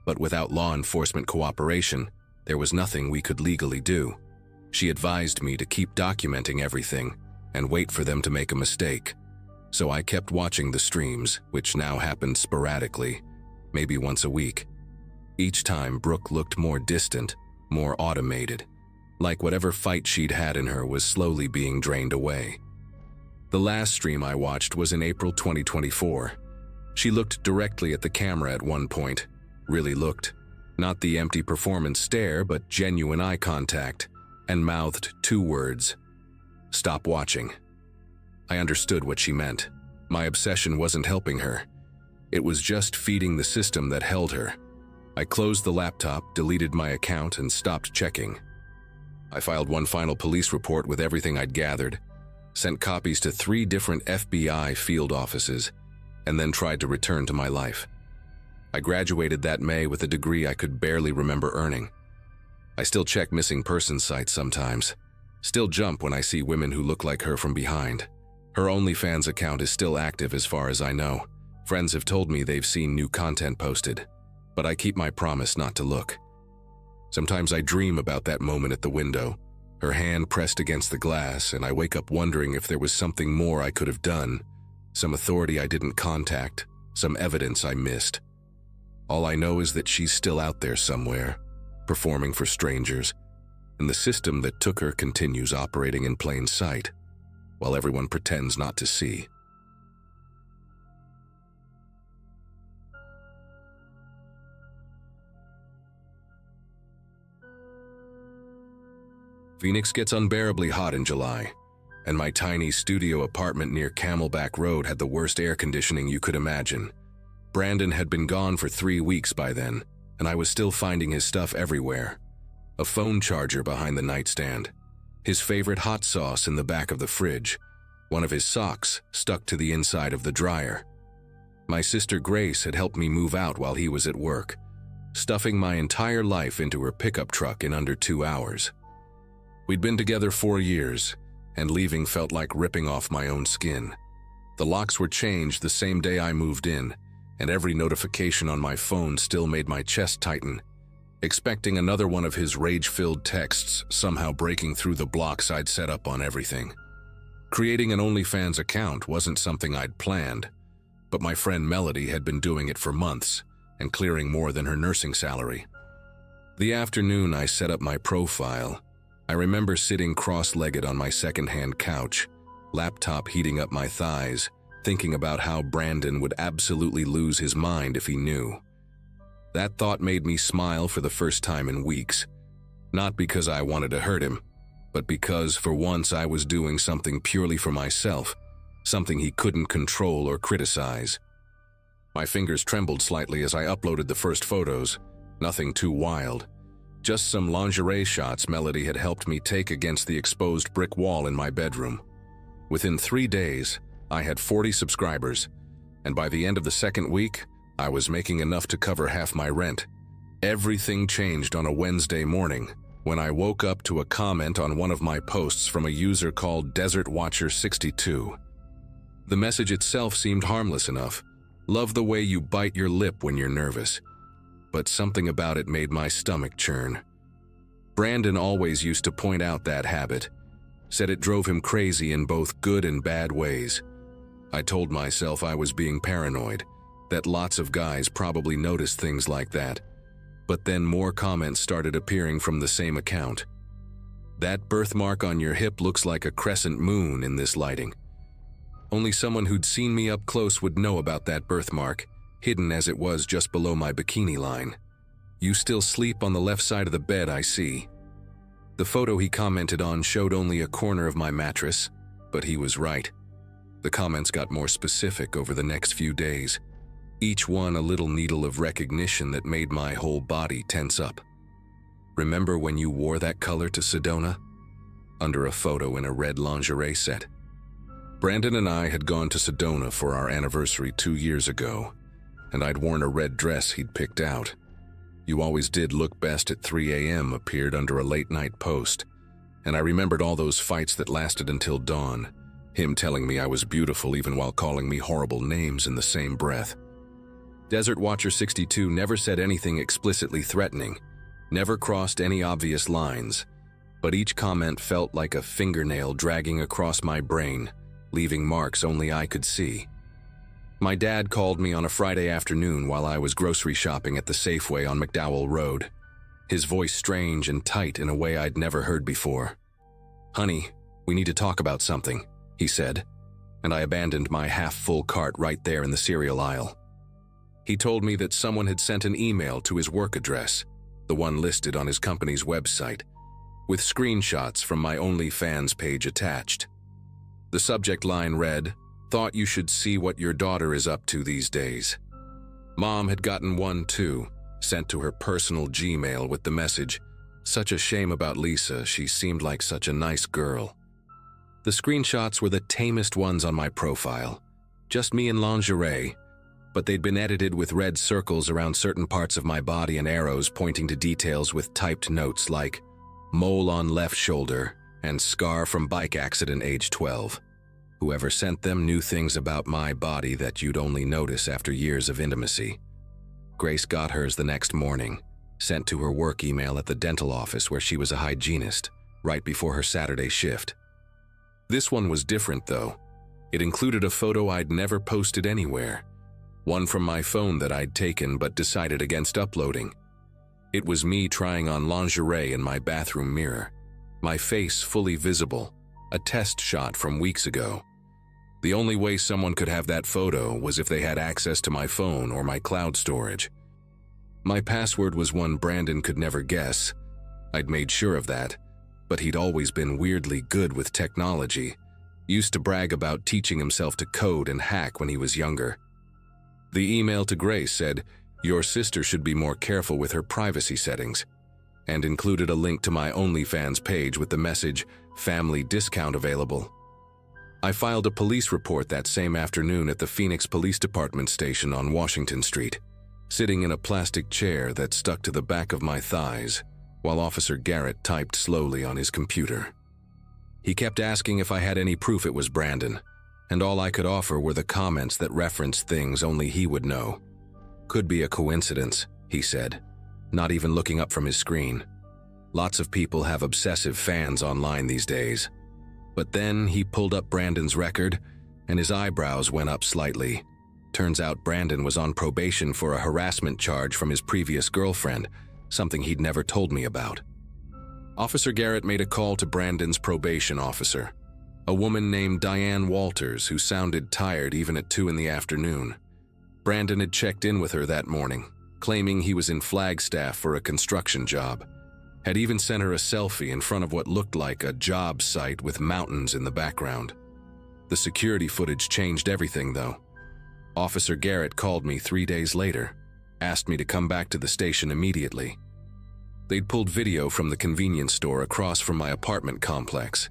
but without law enforcement cooperation, there was nothing we could legally do. She advised me to keep documenting everything and wait for them to make a mistake. So I kept watching the streams, which now happened sporadically, maybe once a week. Each time, Brooke looked more distant, more automated, like whatever fight she'd had in her was slowly being drained away. The last stream I watched was in April 2024. She looked directly at the camera at one point, really looked. Not the empty performance stare, but genuine eye contact, and mouthed two words: "Stop watching." I understood what she meant. My obsession wasn't helping her. It was just feeding the system that held her. I closed the laptop, deleted my account, and stopped checking. I filed one final police report with everything I'd gathered, sent copies to 3 different FBI field offices, and then tried to return to my life. I graduated that May with a degree I could barely remember earning. I still check missing persons sites sometimes. Still jump when I see women who look like her from behind. Her OnlyFans account is still active as far as I know. Friends have told me they've seen new content posted, but I keep my promise not to look. Sometimes I dream about that moment at the window, her hand pressed against the glass, and I wake up wondering if there was something more I could have done, some authority I didn't contact, some evidence I missed. All I know is that she's still out there somewhere, performing for strangers, and the system that took her continues operating in plain sight, while everyone pretends not to see. Phoenix gets unbearably hot in July, and my tiny studio apartment near Camelback Road had the worst air conditioning you could imagine. Brandon had been gone for 3 weeks by then, and I was still finding his stuff everywhere. A phone charger behind the nightstand, his favorite hot sauce in the back of the fridge, one of his socks stuck to the inside of the dryer. My sister Grace had helped me move out while he was at work, stuffing my entire life into her pickup truck in under 2 hours. We'd been together 4 years, and leaving felt like ripping off my own skin. The locks were changed the same day I moved in, and every notification on my phone still made my chest tighten, expecting another one of his rage-filled texts somehow breaking through the blocks I'd set up on everything. Creating an OnlyFans account wasn't something I'd planned, but my friend Melody had been doing it for months and clearing more than her nursing salary. The afternoon I set up my profile, I remember sitting cross-legged on my second-hand couch, laptop heating up my thighs, thinking about how Brandon would absolutely lose his mind if he knew. That thought made me smile for the first time in weeks, not because I wanted to hurt him, but because for once I was doing something purely for myself, something he couldn't control or criticize. My fingers trembled slightly as I uploaded the first photos, nothing too wild. Just some lingerie shots Melody had helped me take against the exposed brick wall in my bedroom. Within 3 days, I had 40 subscribers, and by the end of the second week, I was making enough to cover half my rent. Everything changed on a Wednesday morning when I woke up to a comment on one of my posts from a user called Desert Watcher 62. The message itself seemed harmless enough. Love the way you bite your lip when you're nervous. But something about it made my stomach churn. Brandon always used to point out that habit. said it drove him crazy in both good and bad ways. I told myself I was being paranoid, that lots of guys probably notice things like that. But then more comments started appearing from the same account. That birthmark on your hip looks like a crescent moon in this lighting. Only someone who'd seen me up close would know about that birthmark, hidden as it was just below my bikini line. You still sleep on the left side of the bed, I see. The photo he commented on showed only a corner of my mattress, but he was right. The comments got more specific over the next few days, each one a little needle of recognition that made my whole body tense up. Remember when you wore that color to Sedona? Under a photo in a red lingerie set. Brandon and I had gone to Sedona for our anniversary 2 years ago, and I'd worn a red dress he'd picked out. You always did look best at 3 a.m. appeared under a late-night post, and I remembered all those fights that lasted until dawn, him telling me I was beautiful even while calling me horrible names in the same breath. Desert Watcher 62 never said anything explicitly threatening, never crossed any obvious lines, but each comment felt like a fingernail dragging across my brain, leaving marks only I could see. My dad called me on a Friday afternoon while I was grocery shopping at the Safeway on McDowell Road, his voice strange and tight in a way I'd never heard before. "Honey, we need to talk about something," he said, and I abandoned my half-full cart right there in the cereal aisle. He told me that someone had sent an email to his work address, the one listed on his company's website, with screenshots from my OnlyFans page attached. The subject line read, "Thought you should see what your daughter is up to these days." Mom had gotten one too, sent to her personal Gmail with the message, "Such a shame about Lisa, she seemed like such a nice girl." The screenshots were the tamest ones on my profile, just me in lingerie, but they'd been edited with red circles around certain parts of my body and arrows pointing to details with typed notes like, "Mole on left shoulder," and "Scar from bike accident age 12. Whoever sent them knew things about my body that you'd only notice after years of intimacy. Grace got hers the next morning, sent to her work email at the dental office where she was a hygienist, right before her Saturday shift. This one was different though. It included a photo I'd never posted anywhere, one from my phone that I'd taken but decided against uploading. It was me trying on lingerie in my bathroom mirror, my face fully visible, a test shot from weeks ago. The only way someone could have that photo was if they had access to my phone or my cloud storage. My password was one Brandon could never guess. I'd made sure of that, but he'd always been weirdly good with technology, used to brag about teaching himself to code and hack when he was younger. The email to Grace said, "Your sister should be more careful with her privacy settings," and included a link to my OnlyFans page with the message, "Family discount available." I filed a police report that same afternoon at the Phoenix Police Department station on Washington Street, sitting in a plastic chair that stuck to the back of my thighs, while Officer Garrett typed slowly on his computer. He kept asking if I had any proof it was Brandon, and all I could offer were the comments that referenced things only he would know. "Could be a coincidence," he said, not even looking up from his screen. "Lots of people have obsessive fans online these days." But then he pulled up Brandon's record, and his eyebrows went up slightly. Turns out Brandon was on probation for a harassment charge from his previous girlfriend, something he'd never told me about. Officer Garrett made a call to Brandon's probation officer, a woman named Diane Walters who sounded tired even at 2 in the afternoon. Brandon had checked in with her that morning, claiming he was in Flagstaff for a construction job. Had even sent her a selfie in front of what looked like a job site with mountains in the background. The security footage changed everything though. Officer Garrett called me 3 days later, asked me to come back to the station immediately. They'd pulled video from the convenience store across from my apartment complex,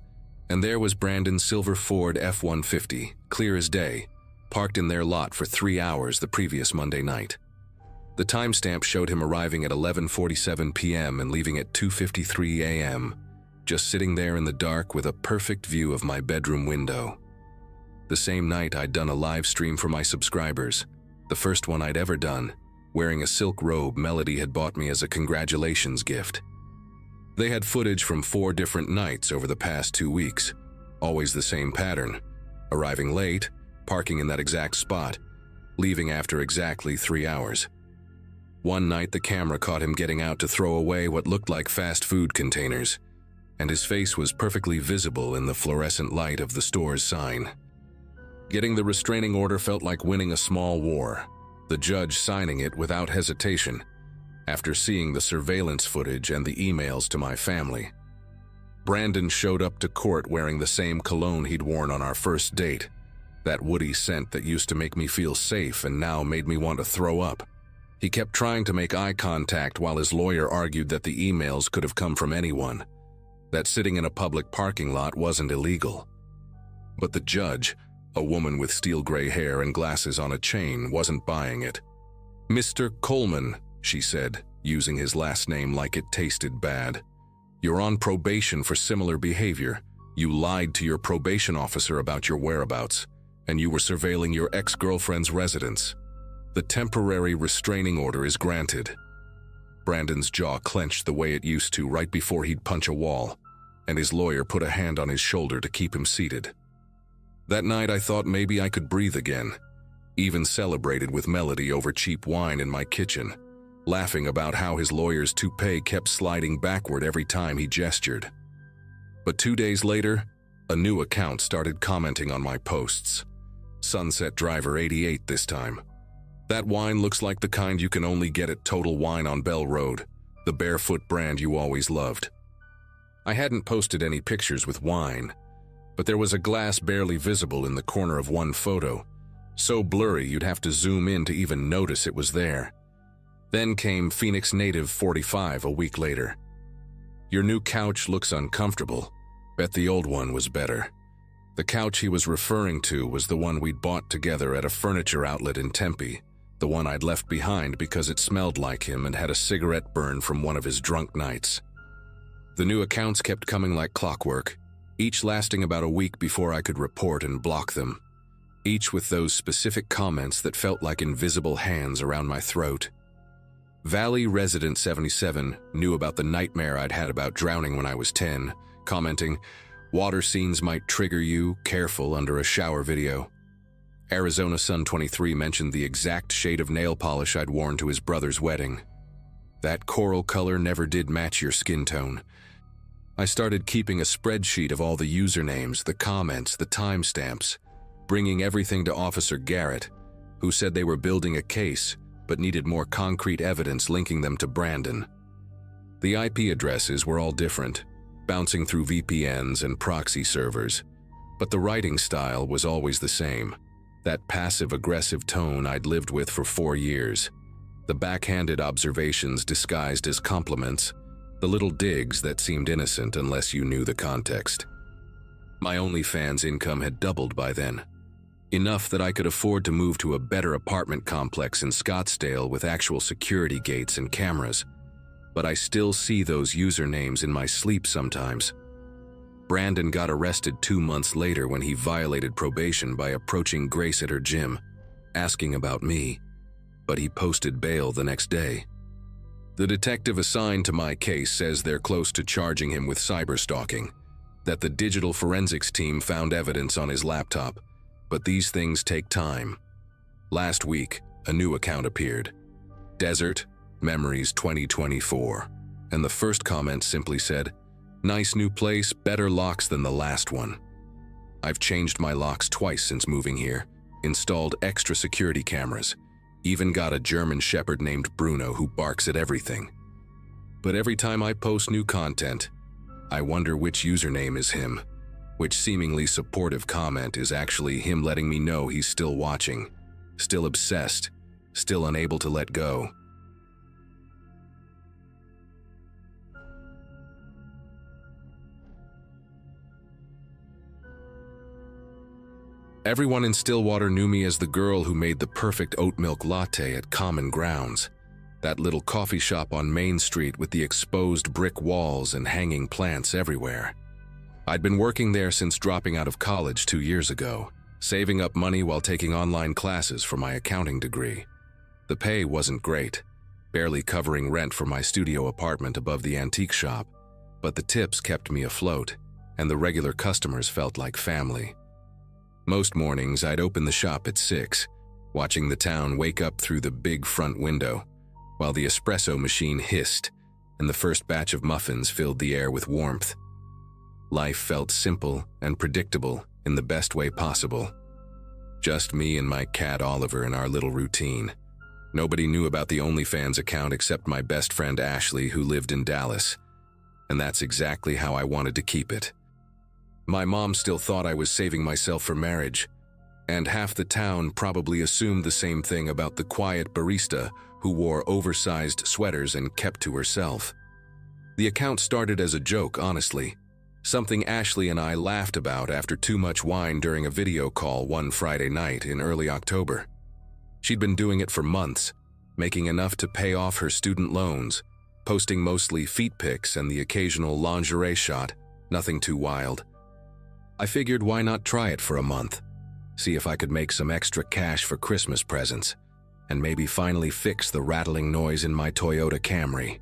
and there was Brandon's silver Ford F-150, clear as day, parked in their lot for 3 hours the previous Monday night. The timestamp showed him arriving at 11:47 p.m. and leaving at 2:53 a.m., just sitting there in the dark with a perfect view of my bedroom window. The same night I'd done a live stream for my subscribers, the first one I'd ever done, wearing a silk robe Melody had bought me as a congratulations gift. They had footage from 4 different nights over the past 2 weeks. Always the same pattern. Arriving late, parking in that exact spot, leaving after exactly 3 hours. One night the camera caught him getting out to throw away what looked like fast food containers, and his face was perfectly visible in the fluorescent light of the store's sign. Getting the restraining order felt like winning a small war, the judge signing it without hesitation, after seeing the surveillance footage and the emails to my family. Brandon showed up to court wearing the same cologne he'd worn on our first date, that woody scent that used to make me feel safe and now made me want to throw up. He kept trying to make eye contact while his lawyer argued that the emails could have come from anyone, that sitting in a public parking lot wasn't illegal. But the judge, a woman with steel gray hair and glasses on a chain, wasn't buying it. "Mr. Coleman," she said, using his last name like it tasted bad, "you're on probation for similar behavior. You lied to your probation officer about your whereabouts, and you were surveilling your ex-girlfriend's residence. The temporary restraining order is granted." Brandon's jaw clenched the way it used to right before he'd punch a wall, and his lawyer put a hand on his shoulder to keep him seated. That night I thought maybe I could breathe again, even celebrated with Melody over cheap wine in my kitchen, laughing about how his lawyer's toupee kept sliding backward every time he gestured. But 2 days later, a new account started commenting on my posts. Sunset Driver 88 this time. "That wine looks like the kind you can only get at Total Wine on Bell Road, the barefoot brand you always loved." I hadn't posted any pictures with wine, but there was a glass barely visible in the corner of one photo, so blurry you'd have to zoom in to even notice it was there. Then came Phoenix native 45 a week later. "Your new couch looks uncomfortable. Bet the old one was better." The couch he was referring to was the one we'd bought together at a furniture outlet in Tempe, the one I'd left behind because it smelled like him and had a cigarette burn from one of his drunk nights. The new accounts kept coming like clockwork, each lasting about a week before I could report and block them, each with those specific comments that felt like invisible hands around my throat. Valley Resident 77 knew about the nightmare I'd had about drowning when I was 10, commenting, "Water scenes might trigger you, careful," under a shower video. Arizona Sun 23 mentioned the exact shade of nail polish I'd worn to his brother's wedding. "That coral color never did match your skin tone." I started keeping a spreadsheet of all the usernames, the comments, the timestamps, bringing everything to Officer Garrett, who said they were building a case but needed more concrete evidence linking them to Brandon. The IP addresses were all different, bouncing through VPNs and proxy servers, but the writing style was always the same, that passive-aggressive tone I'd lived with for 4 years, the backhanded observations disguised as compliments, the little digs that seemed innocent unless you knew the context. My OnlyFans income had doubled by then, enough that I could afford to move to a better apartment complex in Scottsdale with actual security gates and cameras, but I still see those usernames in my sleep sometimes. Brandon got arrested 2 months later when he violated probation by approaching Grace at her gym, asking about me, but he posted bail the next day. The detective assigned to my case says they're close to charging him with cyberstalking, that the digital forensics team found evidence on his laptop, but these things take time. Last week, a new account appeared. Desert Memories 2024, and the first comment simply said, "Nice new place, better locks than the last one." I've changed my locks twice since moving here, installed extra security cameras, even got a German shepherd named Bruno who barks at everything. But every time I post new content, I wonder which username is him, which seemingly supportive comment is actually him letting me know he's still watching, still obsessed, still unable to let go. Everyone in Stillwater knew me as the girl who made the perfect oat milk latte at Common Grounds, that little coffee shop on Main Street with the exposed brick walls and hanging plants everywhere. I'd been working there since dropping out of college 2 years ago, saving up money while taking online classes for my accounting degree. The pay wasn't great, barely covering rent for my studio apartment above the antique shop, but the tips kept me afloat, and the regular customers felt like family. Most mornings, I'd open the shop at 6, watching the town wake up through the big front window, while the espresso machine hissed and the first batch of muffins filled the air with warmth. Life felt simple and predictable in the best way possible. Just me and my cat Oliver in our little routine. Nobody knew about the OnlyFans account except my best friend Ashley, who lived in Dallas. And that's exactly how I wanted to keep it. My mom still thought I was saving myself for marriage, and half the town probably assumed the same thing about the quiet barista who wore oversized sweaters and kept to herself. The account started as a joke, honestly, something Ashley and I laughed about after too much wine during a video call one Friday night in early October. She'd been doing it for months, making enough to pay off her student loans, posting mostly feet pics and the occasional lingerie shot, nothing too wild. I figured, why not try it for a month, see if I could make some extra cash for Christmas presents, and maybe finally fix the rattling noise in my Toyota Camry.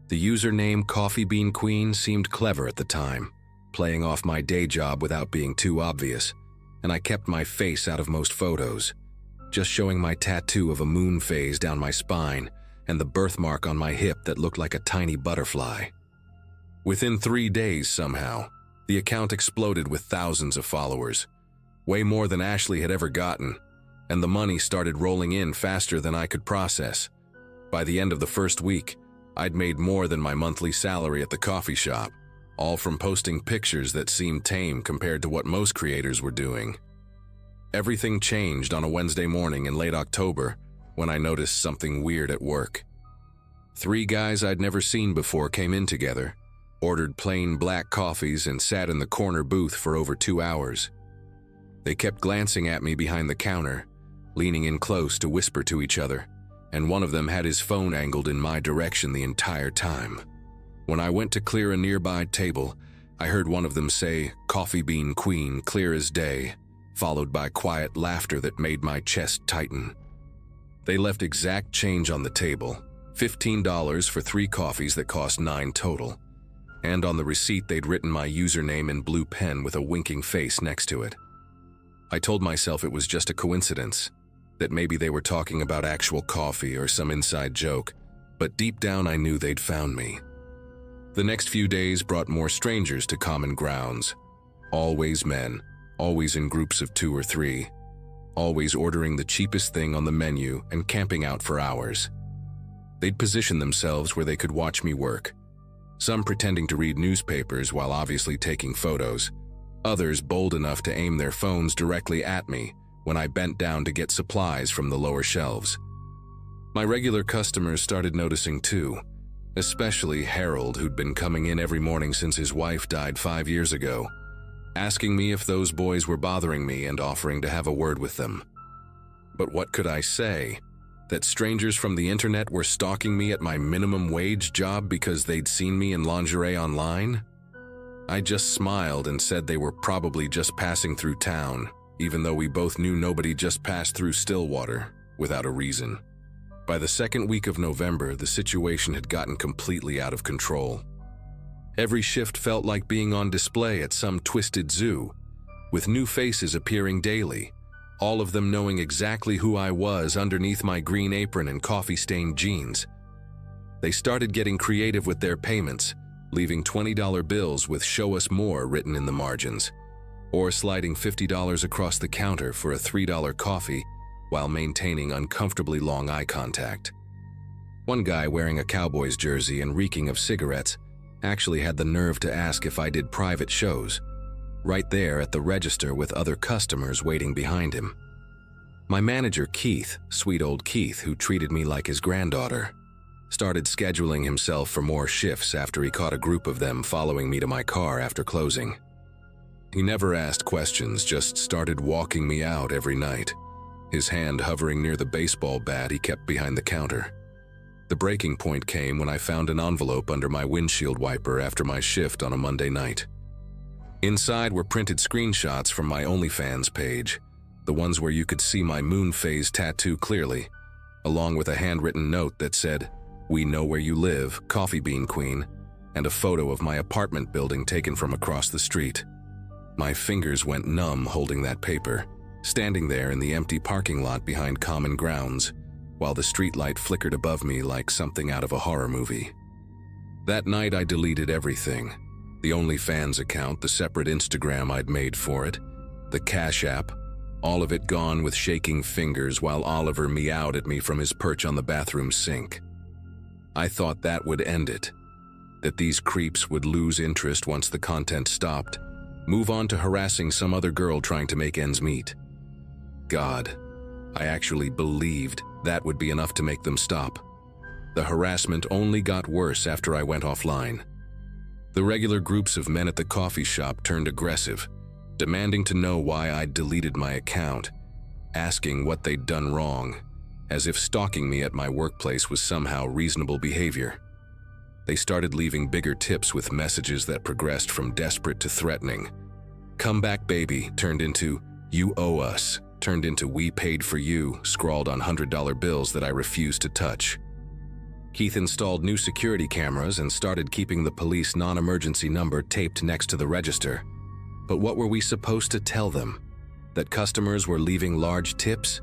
The username Coffee Bean Queen seemed clever at the time, playing off my day job without being too obvious, and I kept my face out of most photos, just showing my tattoo of a moon phase down my spine and the birthmark on my hip that looked like a tiny butterfly. Within 3 days, somehow, the account exploded with thousands of followers, way more than Ashley had ever gotten, and the money started rolling in faster than I could process. By the end of the first week, I'd made more than my monthly salary at the coffee shop, all from posting pictures that seemed tame compared to what most creators were doing. Everything changed on a Wednesday morning in late October when I noticed something weird at work. 3 guys I'd never seen before came in together, ordered plain black coffees, and sat in the corner booth for over 2 hours. They kept glancing at me behind the counter, leaning in close to whisper to each other, and one of them had his phone angled in my direction the entire time. When I went to clear a nearby table, I heard one of them say, "Coffee Bean Queen," clear as day, followed by quiet laughter that made my chest tighten. They left exact change on the table, $15 for 3 coffees that cost $9 total. And on the receipt they'd written my username in blue pen with a winking face next to it. I told myself it was just a coincidence, that maybe they were talking about actual coffee or some inside joke, but deep down I knew they'd found me. The next few days brought more strangers to common grounds. Always men, always in groups of 2 or 3, always ordering the cheapest thing on the menu and camping out for hours. They'd position themselves where they could watch me work, some pretending to read newspapers while obviously taking photos, others bold enough to aim their phones directly at me when I bent down to get supplies from the lower shelves. My regular customers started noticing too, especially Harold, who'd been coming in every morning since his wife died 5 years ago, asking me if those boys were bothering me and offering to have a word with them. But what could I say? That strangers from the internet were stalking me at my minimum wage job because they'd seen me in lingerie online? I just smiled and said they were probably just passing through town, even though we both knew nobody just passed through Stillwater without a reason. By the second week of November, the situation had gotten completely out of control. Every shift felt like being on display at some twisted zoo, with new faces appearing daily, all of them knowing exactly who I was underneath my green apron and coffee-stained jeans. They started getting creative with their payments, leaving $20 bills with "Show us more" written in the margins, or sliding $50 across the counter for a $3 coffee while maintaining uncomfortably long eye contact. One guy wearing a Cowboys jersey and reeking of cigarettes actually had the nerve to ask if I did private shows, right there at the register with other customers waiting behind him. My manager, Keith, sweet old Keith, who treated me like his granddaughter, started scheduling himself for more shifts after he caught a group of them following me to my car after closing. He never asked questions, just started walking me out every night, his hand hovering near the baseball bat he kept behind the counter. The breaking point came when I found an envelope under my windshield wiper after my shift on a Monday night. Inside were printed screenshots from my OnlyFans page, the ones where you could see my moon phase tattoo clearly, along with a handwritten note that said, "We know where you live, Coffee Bean Queen," and a photo of my apartment building taken from across the street. My fingers went numb holding that paper, standing there in the empty parking lot behind Common Grounds, while the streetlight flickered above me like something out of a horror movie. That night I deleted everything. The OnlyFans account, the separate Instagram I'd made for it, the Cash App, all of it gone with shaking fingers while Oliver meowed at me from his perch on the bathroom sink. I thought that would end it, that these creeps would lose interest once the content stopped, move on to harassing some other girl trying to make ends meet. God, I actually believed that would be enough to make them stop. The harassment only got worse after I went offline. The regular groups of men at the coffee shop turned aggressive, demanding to know why I'd deleted my account, asking what they'd done wrong, as if stalking me at my workplace was somehow reasonable behavior. They started leaving bigger tips with messages that progressed from desperate to threatening. "Come back, baby," turned into "You owe us," turned into "We paid for you," scrawled on $100 bills that I refused to touch. Keith installed new security cameras and started keeping the police non-emergency number taped next to the register. But what were we supposed to tell them? That customers were leaving large tips?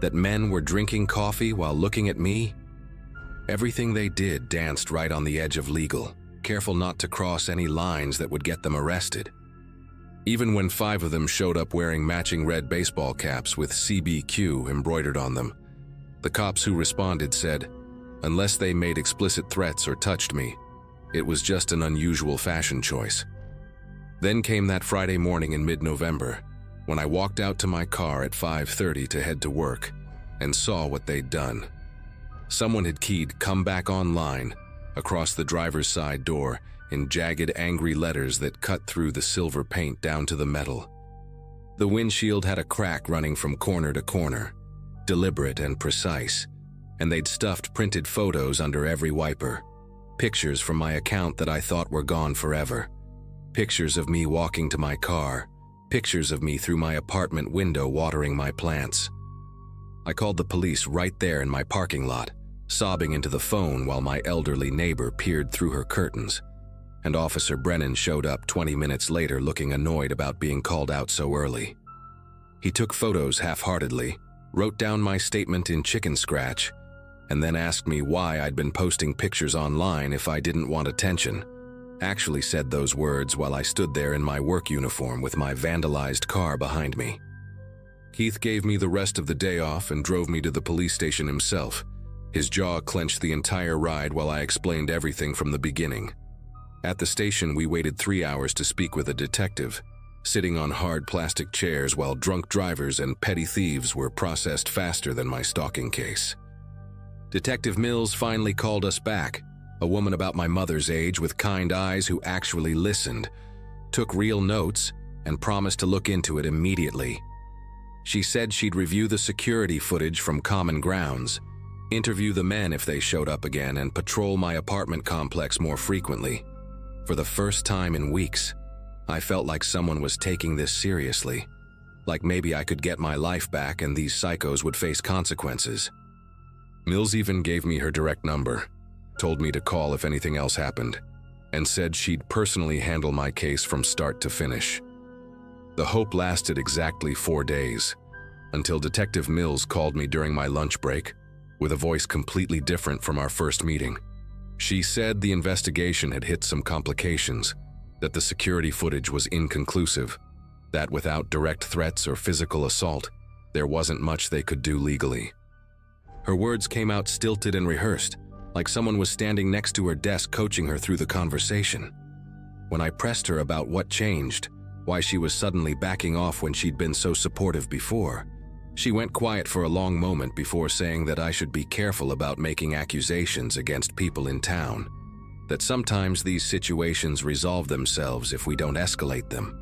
That men were drinking coffee while looking at me? Everything they did danced right on the edge of legal, careful not to cross any lines that would get them arrested. Even when 5 of them showed up wearing matching red baseball caps with CBQ embroidered on them, the cops who responded said, unless they made explicit threats or touched me, it was just an unusual fashion choice. Then came that Friday morning in mid-November, when I walked out to my car at 5:30 to head to work, and saw what they'd done. Someone had keyed "Come back online" across the driver's side door in jagged, angry letters that cut through the silver paint down to the metal. The windshield had a crack running from corner to corner, deliberate and precise, and they'd stuffed printed photos under every wiper. Pictures from my account that I thought were gone forever. Pictures of me walking to my car. Pictures of me through my apartment window watering my plants. I called the police right there in my parking lot, sobbing into the phone while my elderly neighbor peered through her curtains, and Officer Brennan showed up 20 minutes later looking annoyed about being called out so early. He took photos half-heartedly, wrote down my statement in chicken scratch, and then asked me why I'd been posting pictures online if I didn't want attention. Actually said those words while I stood there in my work uniform with my vandalized car behind me. Keith gave me the rest of the day off and drove me to the police station himself. His jaw clenched the entire ride while I explained everything from the beginning. At the station, we waited 3 hours to speak with a detective, sitting on hard plastic chairs while drunk drivers and petty thieves were processed faster than my stalking case. Detective Mills finally called us back, a woman about my mother's age with kind eyes who actually listened, took real notes, and promised to look into it immediately. She said she'd review the security footage from Common Grounds, interview the men if they showed up again, and patrol my apartment complex more frequently. For the first time in weeks, I felt like someone was taking this seriously, like maybe I could get my life back and these psychos would face consequences. Mills even gave me her direct number, told me to call if anything else happened, and said she'd personally handle my case from start to finish. The hope lasted exactly 4 days, until Detective Mills called me during my lunch break, with a voice completely different from our first meeting. She said the investigation had hit some complications, that the security footage was inconclusive, that without direct threats or physical assault, there wasn't much they could do legally. Her words came out stilted and rehearsed, like someone was standing next to her desk coaching her through the conversation. When I pressed her about what changed, why she was suddenly backing off when she'd been so supportive before, she went quiet for a long moment before saying that I should be careful about making accusations against people in town, that sometimes these situations resolve themselves if we don't escalate them.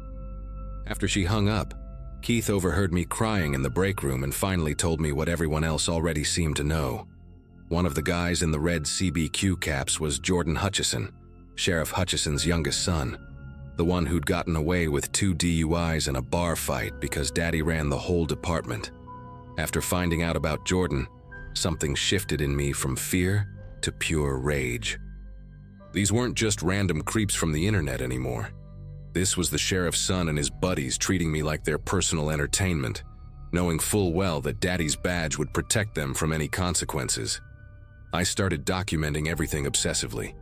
After she hung up, Keith overheard me crying in the break room and finally told me what everyone else already seemed to know. One of the guys in the red CBQ caps was Jordan Hutchison, Sheriff Hutchison's youngest son, the one who'd gotten away with 2 DUIs and a bar fight because Daddy ran the whole department. After finding out about Jordan, something shifted in me from fear to pure rage. These weren't just random creeps from the internet anymore. This was the sheriff's son and his buddies treating me like their personal entertainment, knowing full well that Daddy's badge would protect them from any consequences. I started documenting everything obsessively,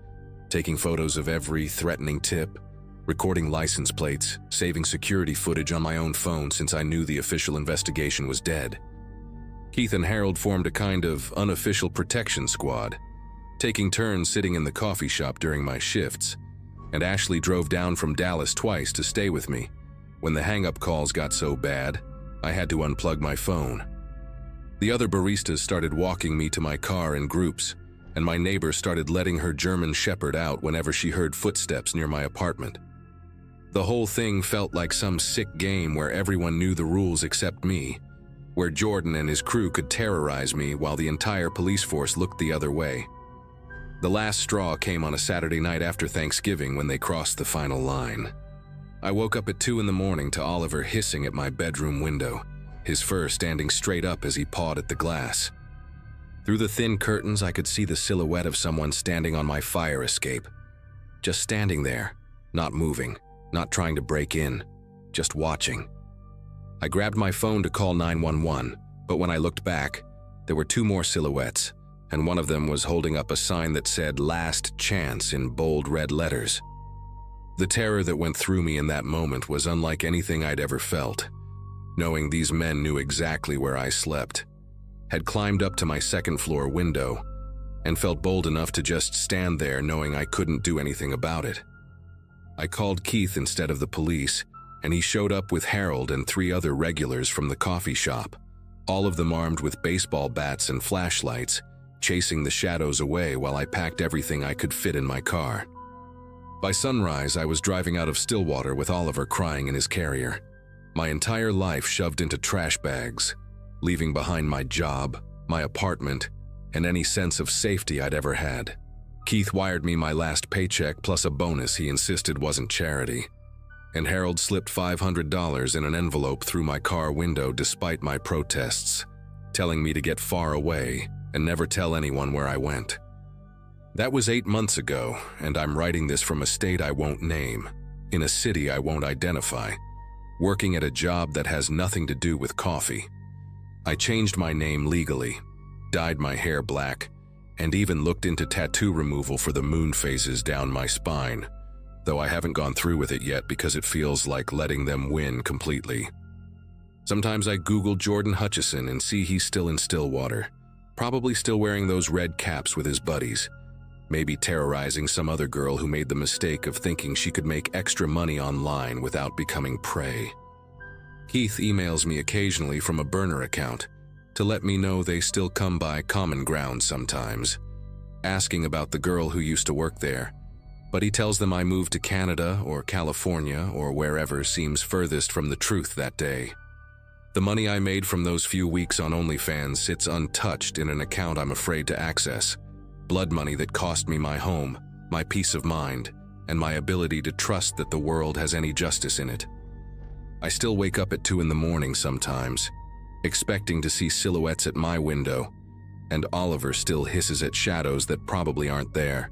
taking photos of every threatening tip, recording license plates, saving security footage on my own phone since I knew the official investigation was dead. Keith and Harold formed a kind of unofficial protection squad, taking turns sitting in the coffee shop during my shifts, and Ashley drove down from Dallas twice to stay with me. When the hang-up calls got so bad, I had to unplug my phone. The other baristas started walking me to my car in groups, and my neighbor started letting her German Shepherd out whenever she heard footsteps near my apartment. The whole thing felt like some sick game where everyone knew the rules except me, where Jordan and his crew could terrorize me while the entire police force looked the other way. The last straw came on a Saturday night after Thanksgiving when they crossed the final line. I woke up at 2 in the morning to Oliver hissing at my bedroom window, his fur standing straight up as he pawed at the glass. Through the thin curtains, I could see the silhouette of someone standing on my fire escape. Just standing there, not moving, not trying to break in, just watching. I grabbed my phone to call 911, but when I looked back, there were 2 more silhouettes, and one of them was holding up a sign that said "Last Chance" in bold red letters. The terror that went through me in that moment was unlike anything I'd ever felt, knowing these men knew exactly where I slept, had climbed up to my second-floor window, and felt bold enough to just stand there knowing I couldn't do anything about it. I called Keith instead of the police, and he showed up with Harold and 3 other regulars from the coffee shop, all of them armed with baseball bats and flashlights, chasing the shadows away while I packed everything I could fit in my car. By sunrise, I was driving out of Stillwater with Oliver crying in his carrier, my entire life shoved into trash bags, leaving behind my job, my apartment, and any sense of safety I'd ever had. Keith wired me my last paycheck plus a bonus he insisted wasn't charity, and Harold slipped $500 in an envelope through my car window despite my protests, telling me to get far away and never tell anyone where I went. That was 8 months ago, and I'm writing this from a state I won't name, in a city I won't identify, working at a job that has nothing to do with coffee. I changed my name legally, dyed my hair black, and even looked into tattoo removal for the moon phases down my spine, though I haven't gone through with it yet because it feels like letting them win completely. Sometimes I Google Jordan Hutchison and see he's still in Stillwater, probably still wearing those red caps with his buddies, maybe terrorizing some other girl who made the mistake of thinking she could make extra money online without becoming prey. Keith emails me occasionally from a burner account to let me know they still come by common ground sometimes, asking about the girl who used to work there, but he tells them I moved to Canada or California or wherever seems furthest from the truth that day. The money I made from those few weeks on OnlyFans sits untouched in an account I'm afraid to access, blood money that cost me my home, my peace of mind, and my ability to trust that the world has any justice in it. I still wake up at 2 in the morning sometimes, expecting to see silhouettes at my window, and Oliver still hisses at shadows that probably aren't there.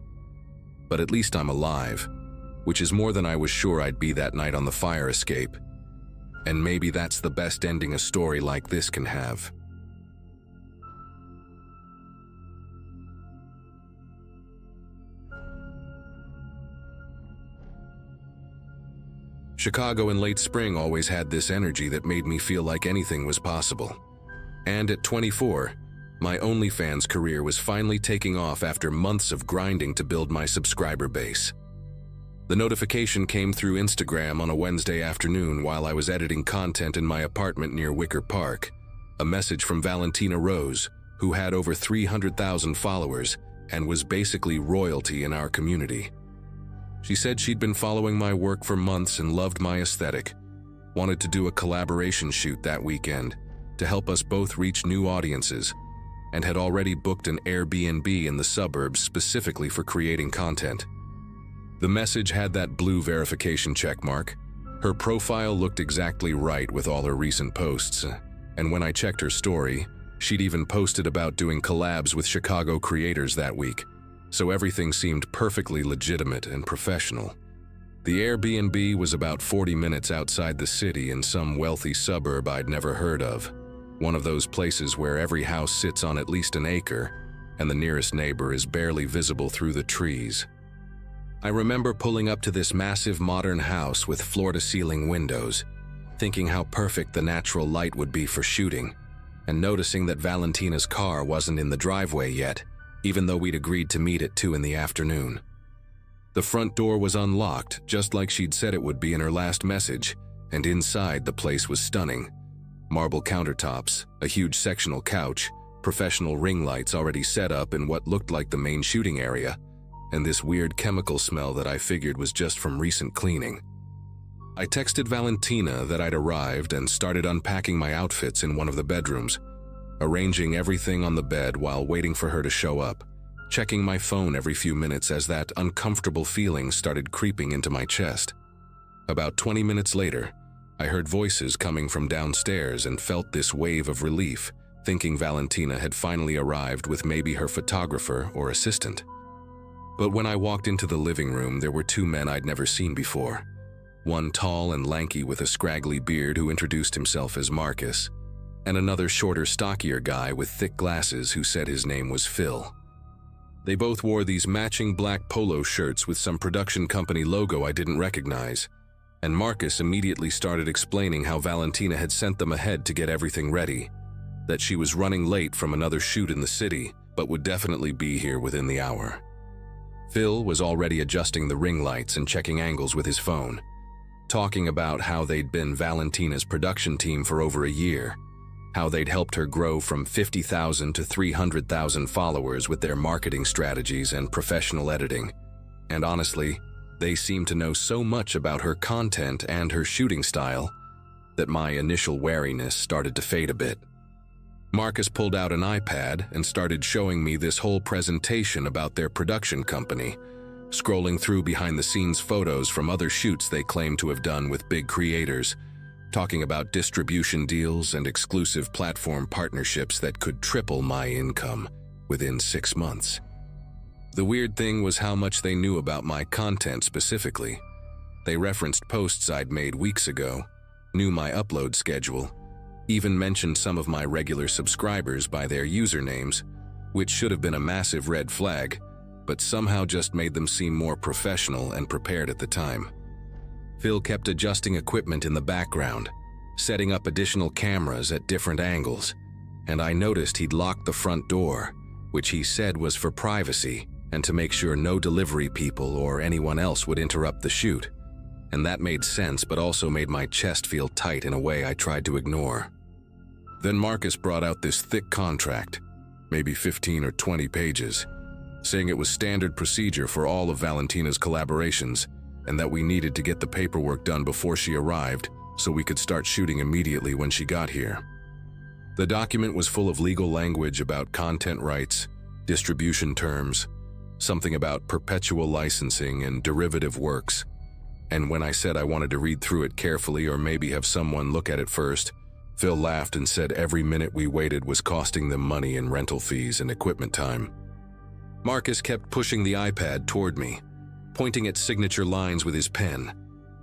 But at least I'm alive, which is more than I was sure I'd be that night on the fire escape. And maybe that's the best ending a story like this can have. Chicago in late spring always had this energy that made me feel like anything was possible. And at 24, my OnlyFans career was finally taking off after months of grinding to build my subscriber base. The notification came through Instagram on a Wednesday afternoon while I was editing content in my apartment near Wicker Park, a message from Valentina Rose, who had over 300,000 followers and was basically royalty in our community. She said she'd been following my work for months and loved my aesthetic, wanted to do a collaboration shoot that weekend to help us both reach new audiences, and had already booked an Airbnb in the suburbs specifically for creating content. The message had that blue verification checkmark. Her profile looked exactly right with all her recent posts, and when I checked her story, she'd even posted about doing collabs with Chicago creators that week, so everything seemed perfectly legitimate and professional. The Airbnb was about 40 minutes outside the city in some wealthy suburb I'd never heard of, one of those places where every house sits on at least an acre, and the nearest neighbor is barely visible through the trees. I remember pulling up to this massive modern house with floor-to-ceiling windows, thinking how perfect the natural light would be for shooting, and noticing that Valentina's car wasn't in the driveway yet, even though we'd agreed to meet at 2 in the afternoon. The front door was unlocked, just like she'd said it would be in her last message, and inside the place was stunning. Marble countertops, a huge sectional couch, professional ring lights already set up in what looked like the main shooting area, and this weird chemical smell that I figured was just from recent cleaning. I texted Valentina that I'd arrived and started unpacking my outfits in one of the bedrooms, arranging everything on the bed while waiting for her to show up, checking my phone every few minutes as that uncomfortable feeling started creeping into my chest. About 20 minutes later, I heard voices coming from downstairs and felt this wave of relief, thinking Valentina had finally arrived with maybe her photographer or assistant. But when I walked into the living room, there were 2 men I'd never seen before. One tall and lanky with a scraggly beard who introduced himself as Marcus, and another shorter, stockier guy with thick glasses who said his name was Phil. They both wore these matching black polo shirts with some production company logo I didn't recognize, and Marcus immediately started explaining how Valentina had sent them ahead to get everything ready, that she was running late from another shoot in the city, but would definitely be here within the hour. Phil was already adjusting the ring lights and checking angles with his phone, talking about how they'd been Valentina's production team for over a year, how they'd helped her grow from 50,000 to 300,000 followers with their marketing strategies and professional editing. And honestly, they seemed to know so much about her content and her shooting style that my initial wariness started to fade a bit. Marcus pulled out an iPad and started showing me this whole presentation about their production company, scrolling through behind-the-scenes photos from other shoots they claimed to have done with big creators, talking about distribution deals and exclusive platform partnerships that could triple my income within 6 months. The weird thing was how much they knew about my content specifically. They referenced posts I'd made weeks ago, knew my upload schedule, even mentioned some of my regular subscribers by their usernames, which should have been a massive red flag, but somehow just made them seem more professional and prepared at the time. Phil kept adjusting equipment in the background, setting up additional cameras at different angles, and I noticed he'd locked the front door, which he said was for privacy and to make sure no delivery people or anyone else would interrupt the shoot. And that made sense, but also made my chest feel tight in a way I tried to ignore. Then Marcus brought out this thick contract, maybe 15 or 20 pages, saying it was standard procedure for all of Valentina's collaborations, and that we needed to get the paperwork done before she arrived so we could start shooting immediately when she got here. The document was full of legal language about content rights, distribution terms, something about perpetual licensing and derivative works, and when I said I wanted to read through it carefully or maybe have someone look at it first, Phil laughed and said every minute we waited was costing them money in rental fees and equipment time. Marcus kept pushing the iPad toward me, pointing at signature lines with his pen,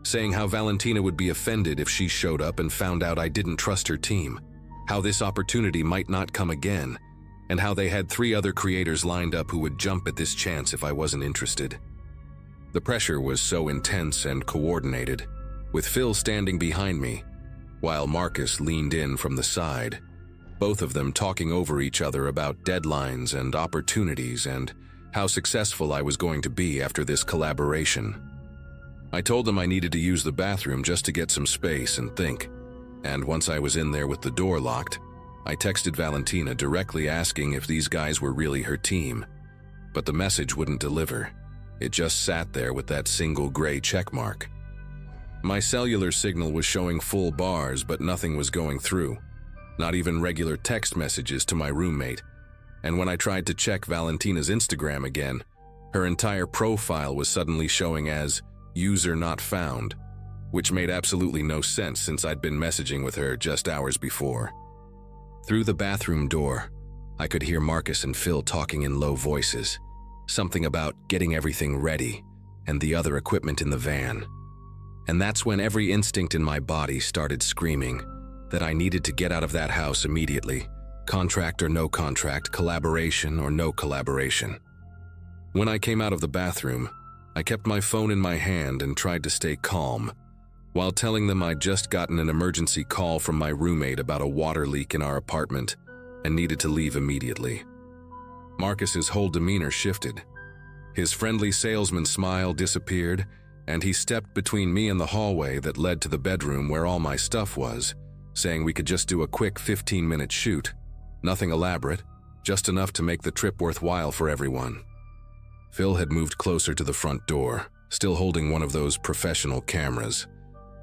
saying how Valentina would be offended if she showed up and found out I didn't trust her team, how this opportunity might not come again, and how they had 3 other creators lined up who would jump at this chance if I wasn't interested. The pressure was so intense and coordinated, with Phil standing behind me, while Marcus leaned in from the side, both of them talking over each other about deadlines and opportunities and how successful I was going to be after this collaboration. I told them I needed to use the bathroom just to get some space and think, and once I was in there with the door locked, I texted Valentina directly asking if these guys were really her team, but the message wouldn't deliver. It just sat there with that single gray check mark. My cellular signal was showing full bars, but nothing was going through, not even regular text messages to my roommate. And when I tried to check Valentina's Instagram again, her entire profile was suddenly showing as user not found, which made absolutely no sense since I'd been messaging with her just hours before. Through the bathroom door, I could hear Marcus and Phil talking in low voices, something about getting everything ready and the other equipment in the van. And that's when every instinct in my body started screaming that I needed to get out of that house immediately, contract or no contract, collaboration or no collaboration. When I came out of the bathroom, I kept my phone in my hand and tried to stay calm, while telling them I'd just gotten an emergency call from my roommate about a water leak in our apartment and needed to leave immediately. Marcus's whole demeanor shifted. His friendly salesman smile disappeared, and he stepped between me and the hallway that led to the bedroom where all my stuff was, saying we could just do a quick 15-minute shoot. Nothing elaborate, just enough to make the trip worthwhile for everyone. Phil had moved closer to the front door, still holding one of those professional cameras,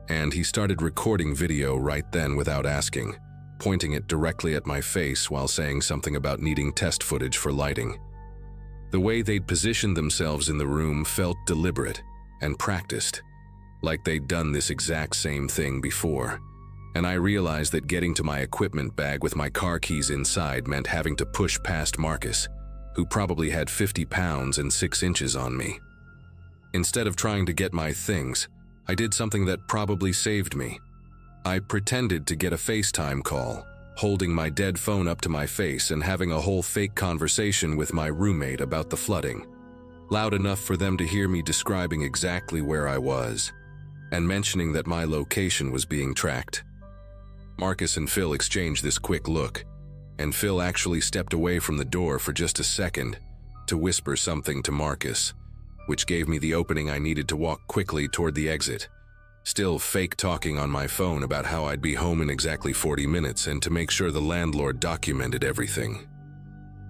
and he started recording video right then without asking, pointing it directly at my face while saying something about needing test footage for lighting. The way they'd positioned themselves in the room felt deliberate and practiced, like they'd done this exact same thing before, and I realized that getting to my equipment bag with my car keys inside meant having to push past Marcus, who probably had 50 pounds and 6 inches on me. Instead of trying to get my things, I did something that probably saved me. I pretended to get a FaceTime call, holding my dead phone up to my face and having a whole fake conversation with my roommate about the flooding, loud enough for them to hear me describing exactly where I was, and mentioning that my location was being tracked. Marcus and Phil exchanged this quick look, and Phil actually stepped away from the door for just a second to whisper something to Marcus, which gave me the opening I needed to walk quickly toward the exit, still fake talking on my phone about how I'd be home in exactly 40 minutes and to make sure the landlord documented everything.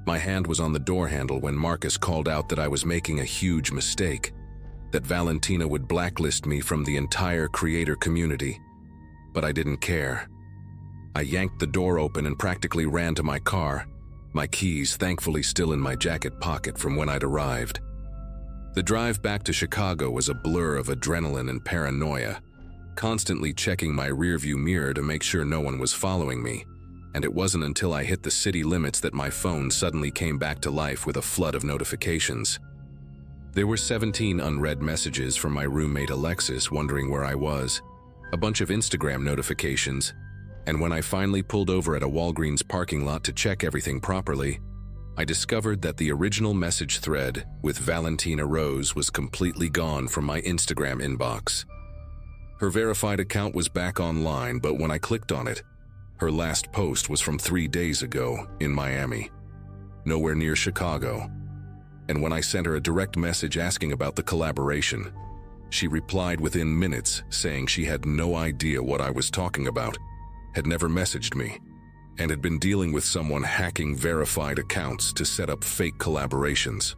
My hand was on the door handle when Marcus called out that I was making a huge mistake, that Valentina would blacklist me from the entire creator community, but I didn't care. I yanked the door open and practically ran to my car, my keys thankfully still in my jacket pocket from when I'd arrived. The drive back to Chicago was a blur of adrenaline and paranoia, constantly checking my rearview mirror to make sure no one was following me, and it wasn't until I hit the city limits that my phone suddenly came back to life with a flood of notifications. There were 17 unread messages from my roommate Alexis wondering where I was, a bunch of Instagram notifications, and when I finally pulled over at a Walgreens parking lot to check everything properly, I discovered that the original message thread with Valentina Rose was completely gone from my Instagram inbox. Her verified account was back online, but when I clicked on it, her last post was from 3 days ago in Miami, nowhere near Chicago. And when I sent her a direct message asking about the collaboration, she replied within minutes saying she had no idea what I was talking about, had never messaged me, and had been dealing with someone hacking verified accounts to set up fake collaborations.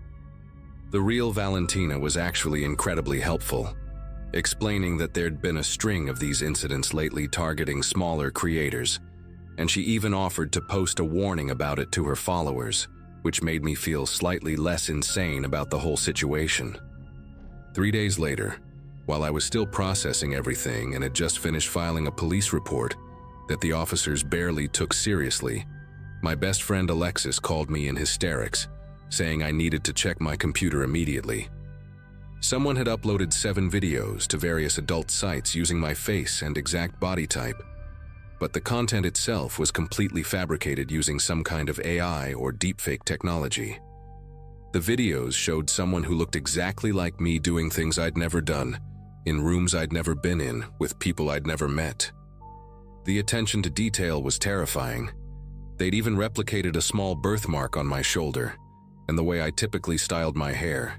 The real Valentina was actually incredibly helpful, explaining that there'd been a string of these incidents lately targeting smaller creators, and she even offered to post a warning about it to her followers, which made me feel slightly less insane about the whole situation. 3 days later, while I was still processing everything and had just finished filing a police report that the officers barely took seriously, my best friend Alexis called me in hysterics, saying I needed to check my computer immediately. Someone had uploaded 7 videos to various adult sites using my face and exact body type, but the content itself was completely fabricated using some kind of AI or deepfake technology. The videos showed someone who looked exactly like me doing things I'd never done, in rooms I'd never been in, with people I'd never met. The attention to detail was terrifying. They'd even replicated a small birthmark on my shoulder, and the way I typically styled my hair,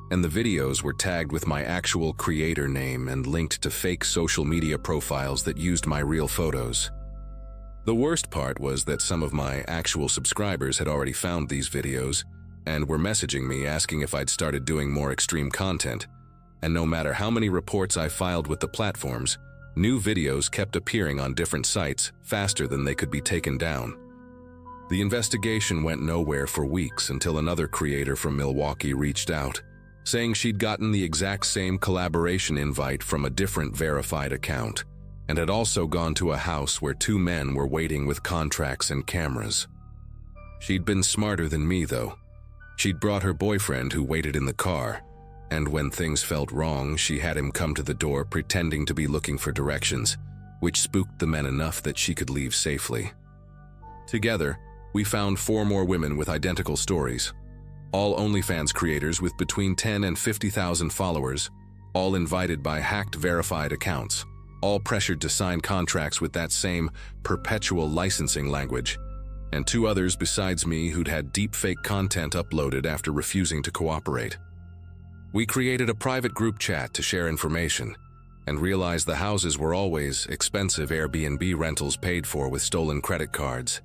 and the videos were tagged with my actual creator name and linked to fake social media profiles that used my real photos. The worst part was that some of my actual subscribers had already found these videos and were messaging me asking if I'd started doing more extreme content, and no matter how many reports I filed with the platforms, new videos kept appearing on different sites faster than they could be taken down. The investigation went nowhere for weeks until another creator from Milwaukee reached out, saying she'd gotten the exact same collaboration invite from a different verified account, and had also gone to a house where 2 men were waiting with contracts and cameras. She'd been smarter than me, though. She'd brought her boyfriend who waited in the car, and when things felt wrong, she had him come to the door pretending to be looking for directions, which spooked the men enough that she could leave safely. Together, we found 4 more women with identical stories, all OnlyFans creators with between 10 and 50,000 followers, all invited by hacked verified accounts, all pressured to sign contracts with that same perpetual licensing language, and 2 others besides me who'd had deepfake content uploaded after refusing to cooperate. We created a private group chat to share information and realized the houses were always expensive Airbnb rentals paid for with stolen credit cards.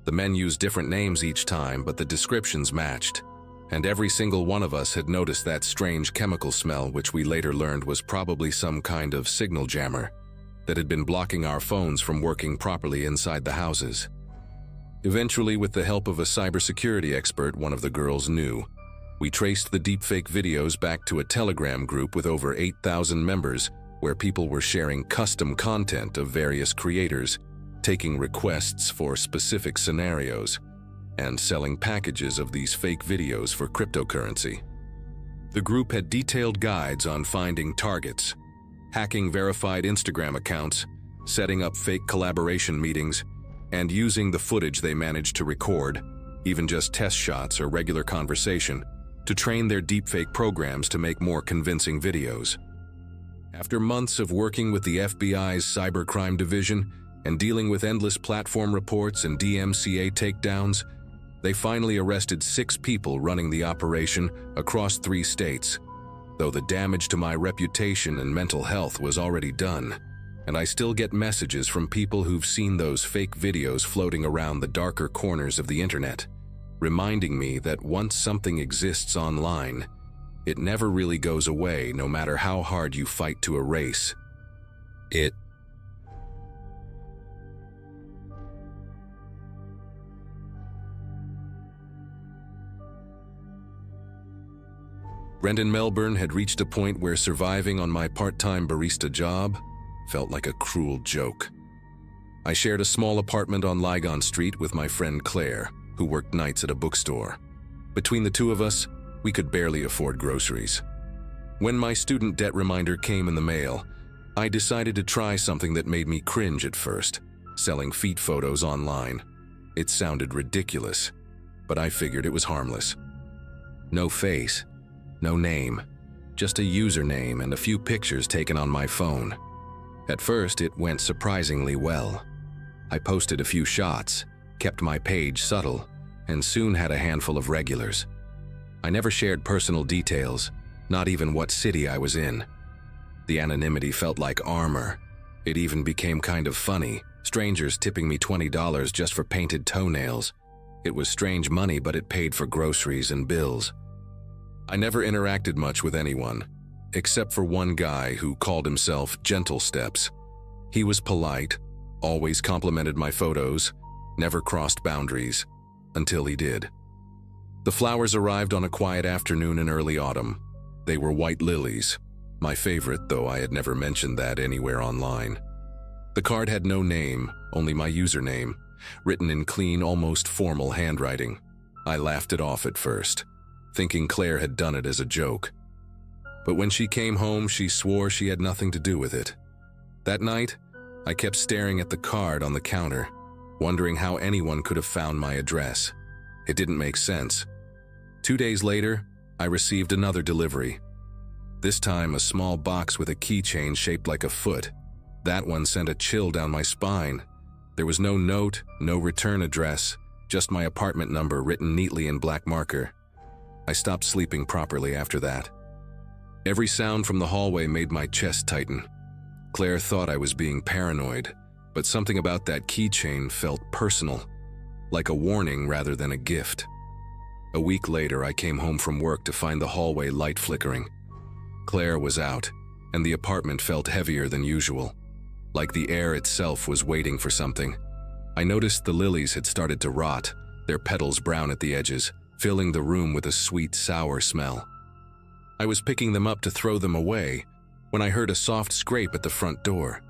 The men used different names each time, but the descriptions matched, and every single one of us had noticed that strange chemical smell, which we later learned was probably some kind of signal jammer that had been blocking our phones from working properly inside the houses. Eventually, with the help of a cybersecurity expert one of the girls knew, we traced the deepfake videos back to a Telegram group with over 8,000 members where people were sharing custom content of various creators, taking requests for specific scenarios, and selling packages of these fake videos for cryptocurrency. The group had detailed guides on finding targets, hacking verified Instagram accounts, setting up fake collaboration meetings, and using the footage they managed to record, even just test shots or regular conversation, to train their deepfake programs to make more convincing videos. After months of working with the FBI's cybercrime division and dealing with endless platform reports and DMCA takedowns, they finally arrested 6 people running the operation across 3 states, though the damage to my reputation and mental health was already done, and I still get messages from people who've seen those fake videos floating around the darker corners of the internet, reminding me that once something exists online, it never really goes away no matter how hard you fight to erase it. Rent in Melbourne had reached a point where surviving on my part-time barista job felt like a cruel joke. I shared a small apartment on Lygon Street with my friend Claire, who worked nights at a bookstore. Between the 2 of us, we could barely afford groceries. When my student debt reminder came in the mail, I decided to try something that made me cringe at first, selling feet photos online. It sounded ridiculous, but I figured it was harmless. No face, no name, just a username and a few pictures taken on my phone. At first, it went surprisingly well. I posted a few shots, kept my page subtle, and soon had a handful of regulars. I never shared personal details, not even what city I was in. The anonymity felt like armor. It even became kind of funny, strangers tipping me $20 just for painted toenails. It was strange money, but it paid for groceries and bills. I never interacted much with anyone, except for one guy who called himself Gentle Steps. He was polite, always complimented my photos, never crossed boundaries, until he did. The flowers arrived on a quiet afternoon in early autumn. They were white lilies, my favorite, though I had never mentioned that anywhere online. The card had no name, only my username, written in clean, almost formal handwriting. I laughed it off at first, thinking Claire had done it as a joke. But when she came home, she swore she had nothing to do with it. That night, I kept staring at the card on the counter, wondering how anyone could have found my address. It didn't make sense. 2 days later, I received another delivery. This time, a small box with a keychain shaped like a foot. That one sent a chill down my spine. There was no note, no return address, just my apartment number written neatly in black marker. I stopped sleeping properly after that. Every sound from the hallway made my chest tighten. Claire thought I was being paranoid, but something about that keychain felt personal, like a warning rather than a gift. A week later, I came home from work to find the hallway light flickering. Claire was out, and the apartment felt heavier than usual, like the air itself was waiting for something. I noticed the lilies had started to rot, their petals brown at the edges, filling the room with a sweet, sour smell. I was picking them up to throw them away when I heard a soft scrape at the front door.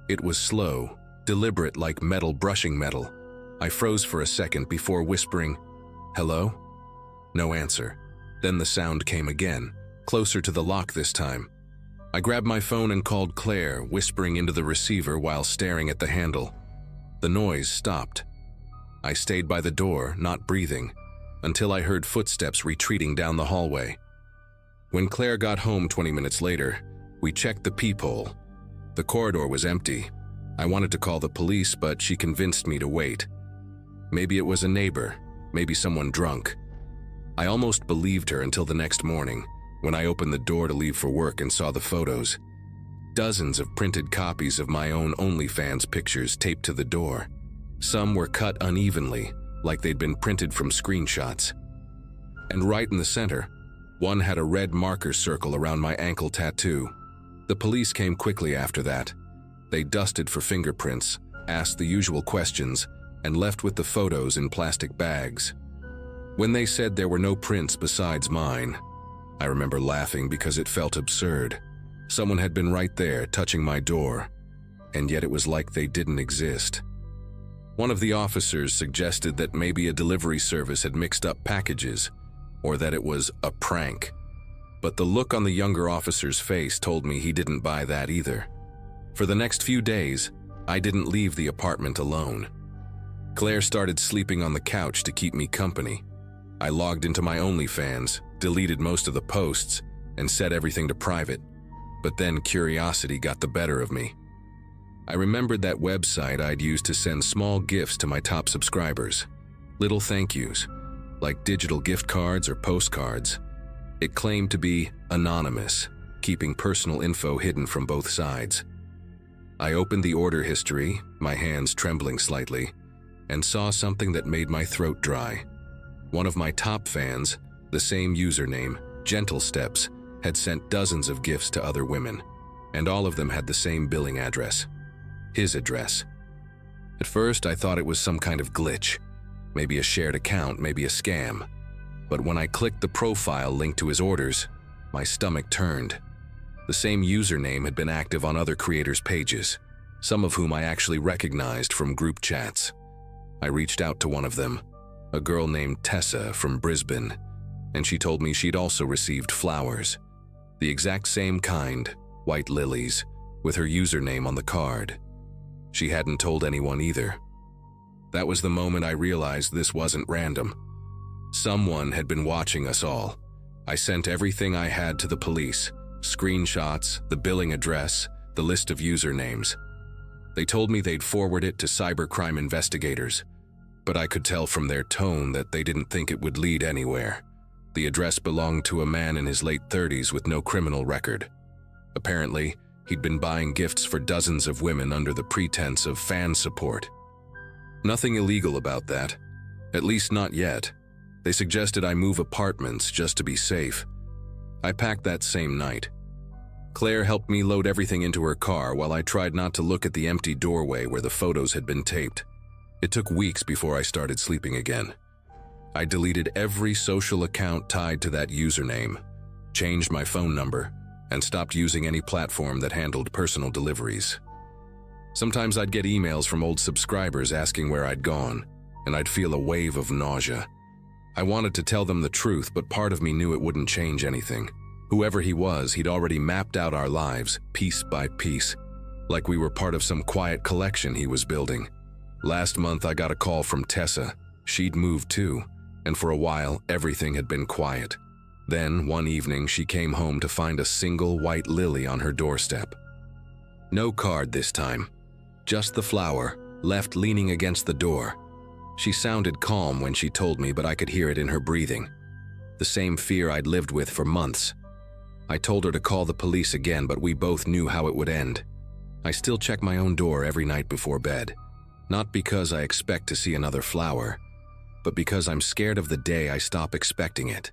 It was slow, deliberate, like metal brushing metal. I froze for a second before whispering, "Hello?" No answer. Then the sound came again, closer to the lock this time. I grabbed my phone and called Claire, whispering into the receiver while staring at the handle. The noise stopped. I stayed by the door, not breathing, until I heard footsteps retreating down the hallway. When Claire got home 20 minutes later, we checked the peephole. The corridor was empty. I wanted to call the police, but she convinced me to wait. Maybe it was a neighbor, maybe someone drunk. I almost believed her until the next morning, when I opened the door to leave for work and saw the photos. Dozens of printed copies of my own OnlyFans pictures taped to the door. Some were cut unevenly, like they'd been printed from screenshots. And right in the center, one had a red marker circle around my ankle tattoo. The police came quickly after that. They dusted for fingerprints, asked the usual questions, and left with the photos in plastic bags. When they said there were no prints besides mine, I remember laughing because it felt absurd. Someone had been right there, touching my door, and yet it was like they didn't exist. One of the officers suggested that maybe a delivery service had mixed up packages, or that it was a prank. But the look on the younger officer's face told me he didn't buy that either. For the next few days, I didn't leave the apartment alone. Claire started sleeping on the couch to keep me company. I logged into my OnlyFans, deleted most of the posts, and set everything to private. But then curiosity got the better of me. I remembered that website I'd used to send small gifts to my top subscribers. Little thank yous, like digital gift cards or postcards. It claimed to be anonymous, keeping personal info hidden from both sides. I opened the order history, my hands trembling slightly, and saw something that made my throat dry. One of my top fans, the same username, Gentle Steps, had sent dozens of gifts to other women, and all of them had the same billing address. His address. At first, I thought it was some kind of glitch, maybe a shared account, maybe a scam. But when I clicked the profile linked to his orders, my stomach turned. The same username had been active on other creators' pages, some of whom I actually recognized from group chats. I reached out to one of them, a girl named Tessa from Brisbane, and she told me she'd also received flowers. The exact same kind, white lilies, with her username on the card. She hadn't told anyone either. That was the moment I realized this wasn't random. Someone had been watching us all. I sent everything I had to the police, screenshots, the billing address, the list of usernames. They told me they'd forward it to cybercrime investigators, but I could tell from their tone that they didn't think it would lead anywhere. The address belonged to a man in his late 30s with no criminal record. Apparently, he'd been buying gifts for dozens of women under the pretense of fan support. Nothing illegal about that, at least not yet. They suggested I move apartments just to be safe. I packed that same night. Claire helped me load everything into her car while I tried not to look at the empty doorway where the photos had been taped. It took weeks before I started sleeping again. I deleted every social account tied to that username, changed my phone number, and stopped using any platform that handled personal deliveries. Sometimes I'd get emails from old subscribers asking where I'd gone, and I'd feel a wave of nausea. I wanted to tell them the truth, but part of me knew it wouldn't change anything. Whoever he was, he'd already mapped out our lives, piece by piece, like we were part of some quiet collection he was building. Last month, I got a call from Tessa. She'd moved too, and for a while, everything had been quiet. Then, one evening, she came home to find a single white lily on her doorstep. No card this time, just the flower, left leaning against the door. She sounded calm when she told me, but I could hear it in her breathing. The same fear I'd lived with for months. I told her to call the police again, but we both knew how it would end. I still check my own door every night before bed. Not because I expect to see another flower, but because I'm scared of the day I stop expecting it.